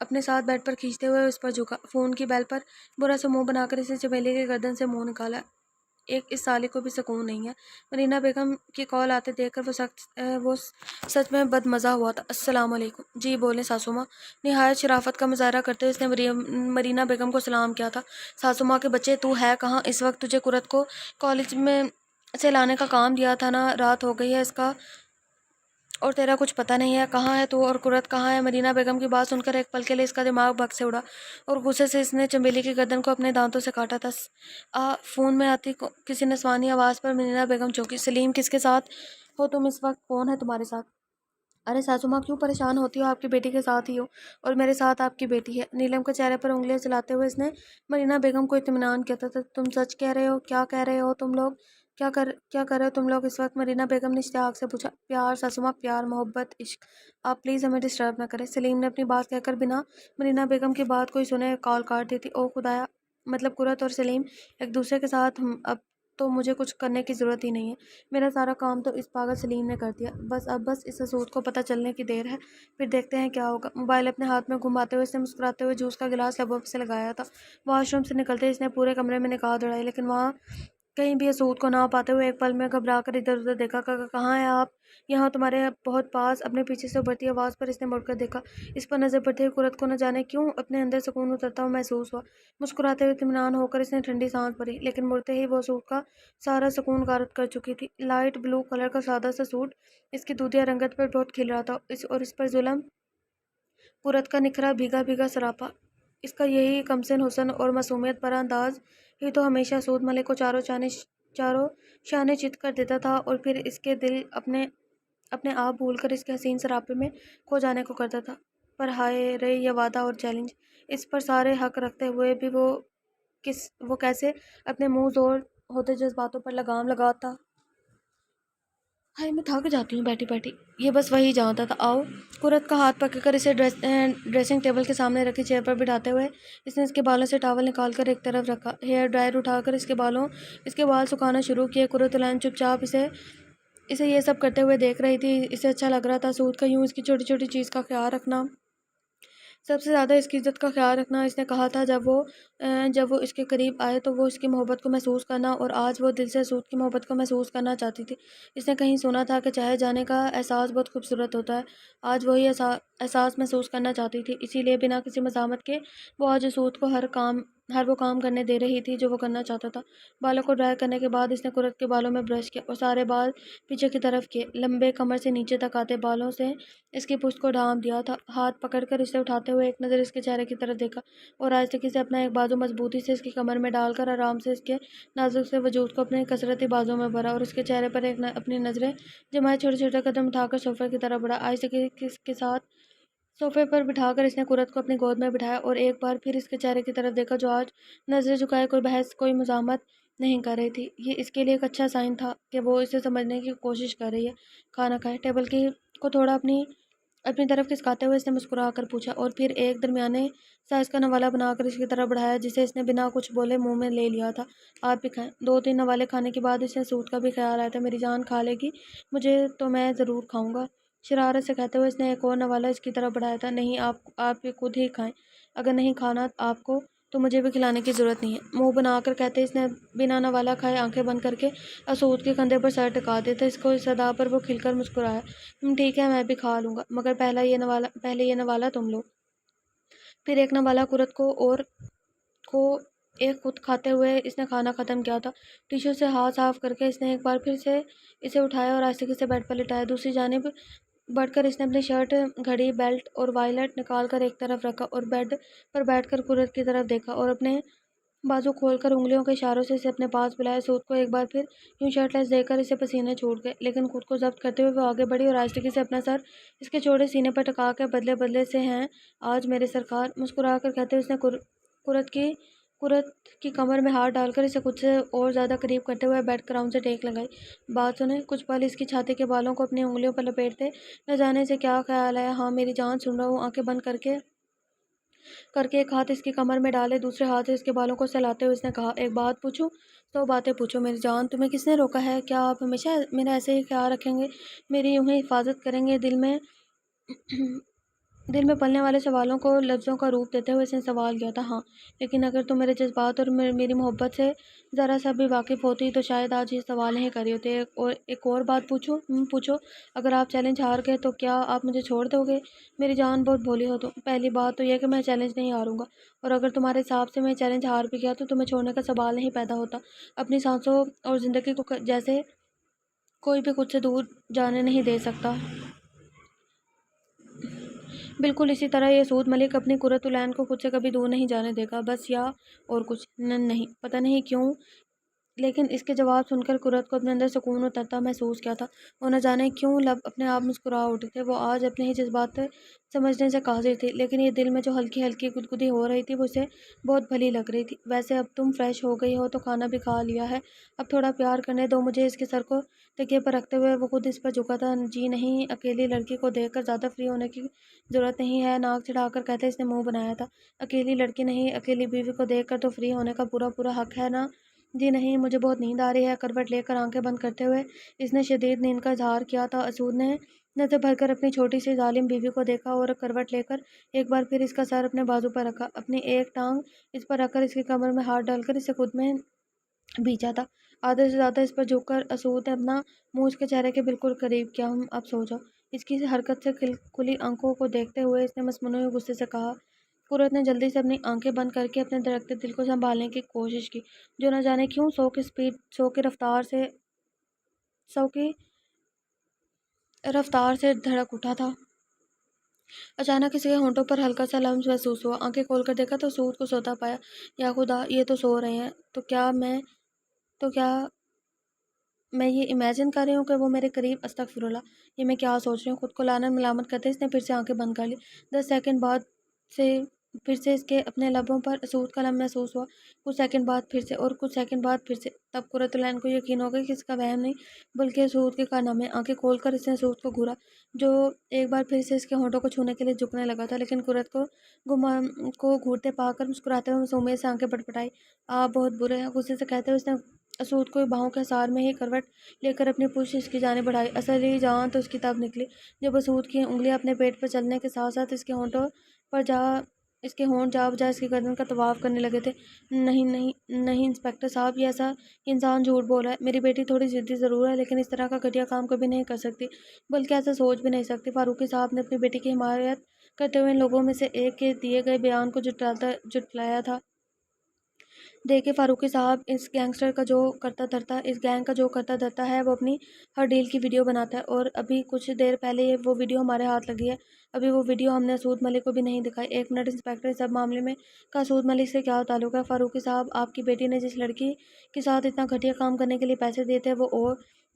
اپنے ساتھ بیڈ پر کھینچتے ہوئے اس پر جھکا۔ فون کی بیل پر برا سا منہ بنا کر اسے چمیلی کی گردن سے منہ نکالا۔ ایک اس سالے کو بھی سکون نہیں ہے۔ مرینا بیگم کی کال آتے دیکھ کر وہ سچ میں بد مزہ ہوا تھا۔ السلام علیکم۔ جی بولیں ساسو ماں۔ نہایت شرافت کا مظاہرہ کرتے ہوئے اس نے مرینا بیگم کو سلام کیا تھا۔ ساسو ماں کے بچے تو ہے کہاں؟ اس وقت تجھے قرت کو کالج میں سے لانے کا کام دیا تھا نا؟ رات ہو گئی ہے اس کا اور تیرا کچھ پتہ نہیں ہے۔ کہاں ہے تو اور قرت کہاں ہے؟ مرینا بیگم کی بات سن کر ایک پل کے لیے اس کا دماغ بھگ سے اڑا اور غصے سے اس نے چمیلی کی گردن کو اپنے دانتوں سے کاٹا تھا۔ فون میں آتی کسی نسوانی آواز پر مرینا بیگم چونکی۔ سلیم کس کے ساتھ ہو تم اس وقت؟ کون ہے تمہارے ساتھ؟ ارے ساسو ماں کیوں پریشان ہوتی ہو؟ آپ کی بیٹی کے ساتھ ہی ہو اور میرے ساتھ آپ کی بیٹی ہے۔ نیلم کے چہرے پر انگلیاں چلاتے ہوئے اس نے مرینا بیگم کو اطمینان کیا تھا۔ تم سچ کہہ رہے ہو؟ کیا کہہ رہے ہو تم لوگ؟ کیا کر رہے ہو تم لوگ اس وقت؟ مرینا بیگم نے اشتیاق سے پوچھا۔ پیار ساسو ماں، پیار، محبت، عشق۔ آپ پلیز ہمیں ڈسٹرب نہ کریں۔ سلیم نے اپنی بات کہہ کر بنا مرینا بیگم کی بات کوئی سنے کال کاٹ دی تھی۔ او خدایا، مطلب قرت اور سلیم ایک دوسرے کے ساتھ اب تو مجھے کچھ کرنے کی ضرورت ہی نہیں ہے۔ میرا سارا کام تو اس پاگل سلیم نے کر دیا۔ بس اس حسود کو پتہ چلنے کی دیر ہے، پھر دیکھتے ہیں کیا ہوگا۔ موبائل اپنے ہاتھ میں گھماتے ہوئے اس نے مسکراتے ہوئے جوس کا گلاس لبوں سے لگایا تھا۔ واش روم سے نکلتے اس نے پورے کمرے میں نگاہ دوڑائی، لیکن وہاں کہیں بھی حسود کو نہ پاتے ہوئے ایک پل میں گھبرا کر ادھر ادھر دیکھا۔ کہاں ہیں آپ؟ یہاں تمہارے بہت پاس۔ اپنے پیچھے سے ابھرتی آواز پر اس نے مڑ کر دیکھا۔ اس پر نظر پڑتے ہی قرت کو نہ جانے کیوں اپنے اندر سکون اترتا ہوا محسوس ہوا۔ مسکراتے ہوئے اطمینان ہو کر اس نے ٹھنڈی سانس بھری، لیکن مڑتے ہی وہ سوٹ کا سارا سکون غارت کر چکی تھی۔ لائٹ بلو کلر کا سادہ سا سوٹ اس کی دودھیا رنگت پر بہت کھل رہا تھا اور اس پر ظلم قرت کا نکھرا بھیگا بھیگا سراپا۔ اس کا یہی کمسن حسن اور معصومیت بھرا انداز ہی تو ہمیشہ سود ملک کو چاروں شانے چت کر دیتا تھا اور پھر اس کے دل اپنے آپ بھول کر اس کے حسین سراپے میں کھو جانے کو کرتا تھا۔ پر ہائے رے یہ وعدہ اور چیلنج! اس پر سارے حق رکھتے ہوئے بھی وہ کیسے اپنے منہ زور ہوتے جذباتوں پر لگام لگاتا؟ ہائے میں تھک جاتی ہوں بیٹھی بیٹھی۔ یہ بس وہی جانتا تھا۔ آؤ۔ قرت کا ہاتھ پکڑ کر اسے ڈریسنگ ٹیبل کے سامنے رکھی چیئر پر بٹھاتے ہوئے اس نے اس کے بالوں سے ٹاول نکال کر ایک طرف رکھا۔ ہیئر ڈرائر اٹھا کر اس کے بال سکھانا شروع کیے۔ قرۃ العین چپ چاپ اسے یہ سب کرتے ہوئے دیکھ رہی تھی۔ اسے اچھا لگ رہا تھا سود کا یوں اس کی چھوٹی چھوٹی چیز کا خیال رکھنا، سب سے زیادہ اس کی عزت کا خیال رکھنا۔ اس نے کہا تھا جب وہ اس کے قریب آئے تو وہ اس کی محبت کو محسوس کرنا، اور آج وہ دل سے سود کی محبت کو محسوس کرنا چاہتی تھی۔ اس نے کہیں سنا تھا کہ چاہے جانے کا احساس بہت خوبصورت ہوتا ہے۔ آج وہی احساس محسوس کرنا چاہتی تھی، اسی لیے بنا کسی مزاحمت کے وہ آج سود کو ہر وہ کام کرنے دے رہی تھی جو وہ کرنا چاہتا تھا۔ بالوں کو ڈرائی کرنے کے بعد اس نے قرت کے بالوں میں برش کیا اور سارے بال پیچھے کی طرف کیے۔ لمبے کمر سے نیچے تک آتے بالوں سے اس کی پشت کو ڈھانپ دیا تھا۔ ہاتھ پکڑ کر اسے اٹھاتے ہوئے ایک نظر اس کے چہرے کی طرف دیکھا اور آہستگی سے اپنا ایک بازو مضبوطی سے اس کی کمر میں ڈال کر آرام سے اس کے نازک سے وجود کو اپنے کسرتی بازو میں بھرا اور اس کے چہرے پر اپنی نظریں جمائے چھوٹے چھوٹے قدم اٹھا کر صوفے کی طرف بڑھا۔ آہستگی کے ساتھ صوفے پر بٹھا کر اس نے قرت کو اپنی گود میں بٹھایا اور ایک بار پھر اس کے چہرے کی طرف دیکھا جو آج نظریں جھکائے کوئی بحث کوئی مزاحمت نہیں کر رہی تھی۔ یہ اس کے لیے ایک اچھا سائن تھا کہ وہ اسے سمجھنے کی کوشش کر رہی ہے۔ کھانا کھائے؟ ٹیبل کو تھوڑا اپنی طرف کھسکاتے ہوئے اس نے مسکرا کر پوچھا اور پھر ایک درمیانے سائز کا نوالا بنا کر اس کی طرف بڑھایا جسے اس نے بنا کچھ بولے منہ میں لے لیا تھا۔ آپ بھی کھائیں۔ 2-3 نوالے کھانے کے بعد اس نے سود کا بھی خیال آیا تھا۔ میری جان کھا لے گی مجھے تو میں ضرور کھاؤں گا، شرارت سے کہتے ہوئے اس نے ایک اور نوالا اس کی طرف بڑھایا تھا۔ نہیں، آپ بھی خود ہی کھائیں، اگر نہیں کھانا آپ کو تو مجھے بھی کھلانے کی ضرورت نہیں ہے، منہ بنا کر کہتے اس نے بنا نوالا کھائے آنکھیں بند کر کے سود کے کندھے پر سر ٹکا دیا تھا۔ اس کو اس ادا پر وہ کھل کر مسکرایا۔ ٹھیک ہے میں بھی کھا لوں گا، مگر پہلے یہ نوالا تم لو۔ پھر ایک نوالا قرت کو ایک خود کھاتے ہوئے اس نے کھانا ختم کیا تھا۔ ٹیشو سے ہاتھ صاف کر کے اس نے ایک بار پھر سے اسے اٹھایا اور آہستگی سے بیڈ پر لٹایا۔ دوسری جانب بڑھ کر اس نے اپنی شرٹ، گھڑی، بیلٹ اور وائلٹ نکال کر ایک طرف رکھا اور بیڈ پر بیٹھ کر قرت کی طرف دیکھا اور اپنے بازو کھول کر انگلیوں کے اشاروں سے اسے اپنے پاس بلایا۔ سود کو ایک بار پھر یوں شرٹ لیس دیکھ کر اسے پسینے چھوٹ گئے، لیکن خود کو ضبط کرتے ہوئے وہ آگے بڑھی اور آہستگی سے اپنا سر اس کے چوڑے سینے پر ٹکا کے بدلے سے ہیں آج میرے سرکار، مسکرا کر کہتے اس نے قرت کی کمر میں ہاتھ ڈال کر اسے خود سے اور زیادہ قریب کرتے ہوئے بیڈ کراؤن سے ٹیک لگائی۔ بات سنیں۔ کچھ پل اس کی چھاتی کے بالوں کو اپنی انگلیوں پر لپیٹتے نہ جانے سے کیا خیال آیا؟ ہاں میری جان سن رہا ہوں۔ آنکھیں بند کر کے ایک ہاتھ اس کی کمر میں ڈالے، دوسرے ہاتھ سے اس کے بالوں کو سہلاتے ہوئے اس نے کہا، ایک بات پوچھوں؟ 100 باتیں پوچھو میری جان، تمہیں کس نے روکا ہے؟ کیا آپ ہمیشہ میرا ایسے ہی خیال رکھیں گے، میری یوں ہی حفاظت کریں گے؟ دل میں دل میں پلنے والے سوالوں کو لفظوں کا روپ دیتے ہوئے اس نے سوال کیا تھا۔ ہاں، لیکن اگر تم میرے جذبات اور میری محبت سے ذرا سا بھی واقف ہوتی تو شاید آج یہ سوال نہیں کری ہوتے۔ ایک اور بات پوچھوں؟ پوچھو۔ اگر آپ چیلنج ہار گئے تو کیا آپ مجھے چھوڑ دو گے؟ میری جان، بہت بھولی ہو تم۔ پہلی بات تو یہ کہ میں چیلنج نہیں ہاروں گا، اور اگر تمہارے حساب سے میں چیلنج ہار بھی گیا تو تمہیں چھوڑنے کا سوال نہیں پیدا ہوتا۔ اپنی سانسوں اور زندگی کو جیسے کوئی بھی خود سے دور جانے نہیں دے سکتا۔ بالکل اسی طرح یسود ملک اپنی قرۃ العین کو خود سے کبھی دور نہیں جانے دے گا، بس یا اور کچھ نہیں۔ پتہ نہیں کیوں، لیکن اس کے جواب سن کر قرۃ کو اپنے اندر سکون و ترتا محسوس کیا تھا۔ وہ نہ جانے کیوں لب اپنے آپ مسکرا اٹھے تھے۔ وہ آج اپنے ہی جذبات سمجھنے سے قاصر تھی، لیکن یہ دل میں جو ہلکی ہلکی گدگدی ہو رہی تھی وہ اسے بہت بھلی لگ رہی تھی۔ ویسے اب تم فریش ہو گئی ہو تو کھانا بھی کھا لیا ہے، اب تھوڑا پیار کرنے دو مجھے۔ اس کے سر کو تکیے پر رکھتے ہوئے وہ خود اس پر جھکا تھا۔ جی نہیں، اکیلی لڑکی کو دیکھ کر زیادہ فری ہونے کی ضرورت نہیں ہے، ناک چڑھا کر کہتے اس نے منہ بنایا تھا۔ اکیلی لڑکی نہیں، اکیلی بیوی کو دیکھ کر تو فری ہونے کا پورا حق ہے نا؟ جی نہیں، مجھے بہت نیند آ رہی ہے۔ کروٹ لے کر آنکھیں بند کرتے ہوئے اس نے شدید نیند کا اظہار کیا تھا۔ اسود نے نظر بھر کر اپنی چھوٹی سی ظالم بیوی کو دیکھا اور کروٹ لے کر ایک بار پھر اس کا سر اپنے بازو پر رکھا، اپنی ایک ٹانگ اس پر رکھ کر اس کی کمر میں ہاتھ ڈال کر اسے خود میں بھیجا تھا۔ آدھے سے زیادہ اس پر جھک کر اسود نے اپنا منہ اس کے چہرے کے بالکل قریب کیا۔ اب سو جاؤ۔ اس کی حرکت سے کھلی آنکھوں کو دیکھتے ہوئے اس نے مصنوعی غصے سے کہا۔ قرۃ نے جلدی سے اپنی آنکھیں بند کر کے اپنے دھڑکتے دل کو سنبھالنے کی کوشش کی، جو نہ جانے کیوں سو کی رفتار سے دھڑک اٹھا تھا۔ اچانک اس کے ہونٹوں پر ہلکا سا لمس محسوس ہوا۔ آنکھیں کھول کر دیکھا تو سود کو سوتا پایا۔ یا خدا، یہ تو سو رہے ہیں۔ تو کیا میں یہ امیجن کر رہی ہوں کہ وہ میرے قریب؟ استغفر اللہ، یہ میں کیا سوچ رہی ہوں؟ خود کو لعنت ملامت کرتے اس نے پھر سے آنکھیں بند کر لی۔ 10 سیکنڈ بعد پھر سے اس کے اپنے لبوں پر اسود کا لمس محسوس ہوا۔ کچھ سیکنڈ بعد پھر سے، اور کچھ سیکنڈ بعد پھر سے۔ تب قرۃ العین کو یقین ہو گیا کہ اس کا وہم نہیں بلکہ اسود کے کارنامے۔ آنکھیں کھول کر اس نے اسود کو گھورا، جو ایک بار پھر سے اس کے ہونٹوں کو چھونے کے لیے جھکنے لگا تھا، لیکن قرۃ کو گھورتے پا کر مسکراتے ہوئے معصومیت سے آنکھیں پٹپٹائی۔ آپ بہت برے ہیں، غصے سے کہتے ہوئے اس نے اسود کو باہوں کے حصار میں ہی کروٹ لے کر اپنی پشت اس کی جانب بڑھائی۔ اصلی جان تو اس کی تب نکلی جب اسود کی انگلیاں اپنے پیٹ پر چلنے کے ساتھ ساتھ اس کے ہونٹ جا بجا اس کی گردن کا طواف کرنے لگے تھے۔ نہیں نہیں نہیں انسپکٹر صاحب، یہ انسان جھوٹ بول رہا ہے۔ میری بیٹی تھوڑی ضدی ضرور ہے، لیکن اس طرح کا گھٹیا کام کبھی نہیں کر سکتی، بلکہ ایسا سوچ بھی نہیں سکتی۔ فاروقی صاحب نے اپنی بیٹی کی حمایت کرتے ہوئے ان لوگوں میں سے ایک کے دیے گئے بیان کو جھٹلایا تھا۔ دیکھیے فاروقی صاحب، اس گینگ کا جو کرتا دھرتا ہے وہ اپنی ہر ڈیل کی ویڈیو بناتا ہے، اور ابھی کچھ دیر پہلے وہ ویڈیو ہمارے ہاتھ لگی ہے۔ ابھی وہ ویڈیو ہم نے اسود ملک کو بھی نہیں دکھائی۔ ایک منٹ انسپکٹر، اس سب معاملے میں کا اسود ملک سے کیا تعلق ہے؟ فاروقی صاحب، آپ کی بیٹی نے جس لڑکی کے ساتھ اتنا گھٹیا کام کرنے کے لیے پیسے دیے تھے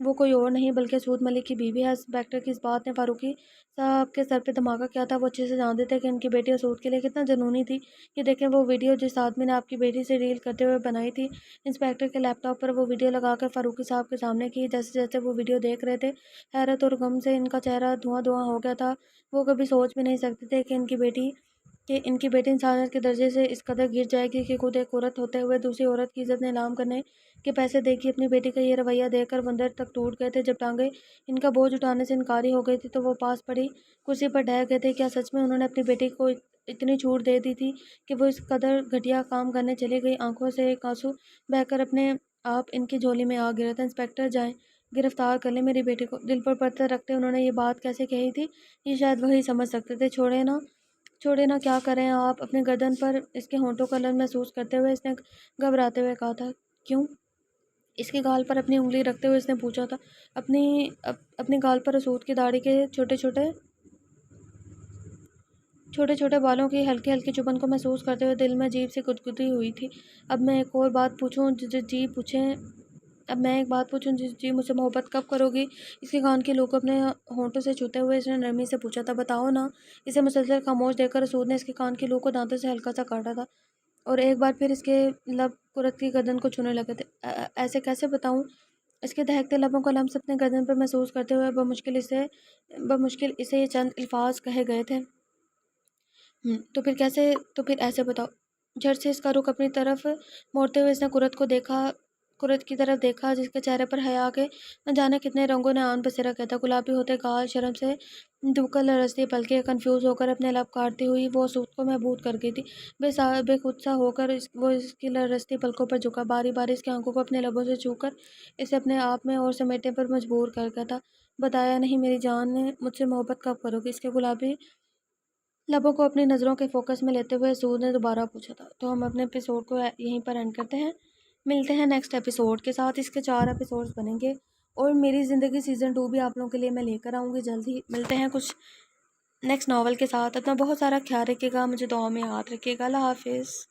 وہ کوئی اور نہیں بلکہ اسود ملک کی بیوی ہے۔ انسپکٹر کی اس بات نے فاروقی صاحب کے سر پہ دھماکہ کیا تھا۔ وہ اچھے سے جانتے تھے کہ ان کی بیٹی اسود کے لیے کتنا جنونی تھی۔ یہ دیکھیں وہ ویڈیو جس آدمی نے آپ کی بیٹی سے ڈیل کرتے ہوئے بنائی تھی۔ انسپکٹر کے لیپ ٹاپ پر وہ ویڈیو لگا کر فاروقی صاحب کے سامنے کی۔ جیسے جیسے وہ ویڈیو دیکھ رہے تھے، حیرت اور غم سے ان کا چہرہ دھواں دھواں ہو گیا تھا۔ وہ کبھی سوچ بھی نہیں سکتے تھے کہ ان کی بیٹی انسانیت کے درجے سے اس قدر گر جائے گی کہ خود ایک عورت ہوتے ہوئے دوسری عورت کی عزت نیلام کرنے کے پیسے دے گی۔ اپنی بیٹی کا یہ رویہ دیکھ کر وہ اندر تک ٹوٹ گئے تھے۔ جب ٹانگیں ان کا بوجھ اٹھانے سے انکاری ہو گئی تھی تو وہ پاس پڑی کرسی پر ڈھہ گئے تھے۔ کیا سچ میں انہوں نے اپنی بیٹی کو اتنی چھوٹ دے دی تھی کہ وہ اس قدر گھٹیا کام کرنے چلی گئی؟ آنکھوں سے ایک آنسو بہہ کر اپنے آپ ان کی جھولی میں آ گرا تھا۔ انسپکٹر، جائیں گرفتار کر لیں میری بیٹی کو۔ دل پر پتھر رکھتے انہوں نے یہ بات کیسے کہی تھی، یہ شاید وہی سمجھ سکتے تھے۔ چھوڑے نا، کیا کریں آپ؟ اپنے گردن پر اس کے ہونٹوں کا لمس محسوس کرتے ہوئے اس نے گھبراتے ہوئے کہا تھا۔ کیوں؟ اس کے گال پر اپنی انگلی رکھتے ہوئے اس نے پوچھا تھا، اپنے گال پر اسود کی داڑھی کے چھوٹے چھوٹے بالوں کی ہلکی ہلکی چبھن کو محسوس کرتے ہوئے دل میں عجیب سی گدگدی ہوئی تھی۔ اب میں ایک بات پوچھوں جی مجھ سے محبت کب کرو گی؟ اس کے کان کی لو کو اپنے ہونٹوں سے چھوتے ہوئے اس نے نرمی سے پوچھا تھا۔ بتاؤ نا۔ اسے مسلسل خاموش دیکھ کر اسود نے اس کے کان کی لو کو دانتوں سے ہلکا سا کاٹا تھا، اور ایک بار پھر اس کے لب قرۃ کی گردن کو چھونے لگے تھے۔ ایسے کیسے بتاؤں؟ اس کے دہکتے لبوں کا لمس اپنے گردن پر محسوس کرتے ہوئے بمشکل اسے یہ چند الفاظ کہے گئے تھے۔ تو پھر ایسے بتاؤ۔ جھٹ سے اس کا رخ اپنی طرف موڑتے ہوئے اس نے قرۃ کو دیکھا کرت کی طرف دیکھا جس کے چہرے پر حیا کے نہ جانے کتنے رنگوں نے آن بسیرا کیا تھا۔ گلابی ہوتے گال، شرم سے دبکر لرزتی پلکیں، کنفیوز ہو کر اپنے لب کاٹتی ہوئی وہ سود کو محبوب کر گئی تھی۔ بے خود سا ہو کر وہ اس کی لرزتی پلکوں پر جھکا، باری باری اس کی آنکھوں کو اپنے لبوں سے چھو کر اسے اپنے آپ میں اور سمیٹنے پر مجبور کر گیا تھا۔ بتایا نہیں میری جان نے مجھ سے محبت کب کرو گی؟ اس کے گلابی لبوں کو اپنی نظروں کے فوکس میں لیتے ہوئے سود نے دوبارہ پوچھا تھا۔ تو ہم اپنے ایپیسوڈ کو یہیں پر اینڈ کرتے ہیں، ملتے ہیں نیکسٹ ایپیسوڈ کے ساتھ۔ اس کے 4 ایپیسوڈز بنیں گے اور میری زندگی سیزن 2 بھی آپ لوگوں کے لیے میں لے کر آؤں گی جلد ہی۔ ملتے ہیں کچھ نیکسٹ ناول کے ساتھ۔ اپنا بہت سارا خیال رکھیے گا، مجھے دعاؤں میں یاد رکھیے گا۔ اللہ حافظ۔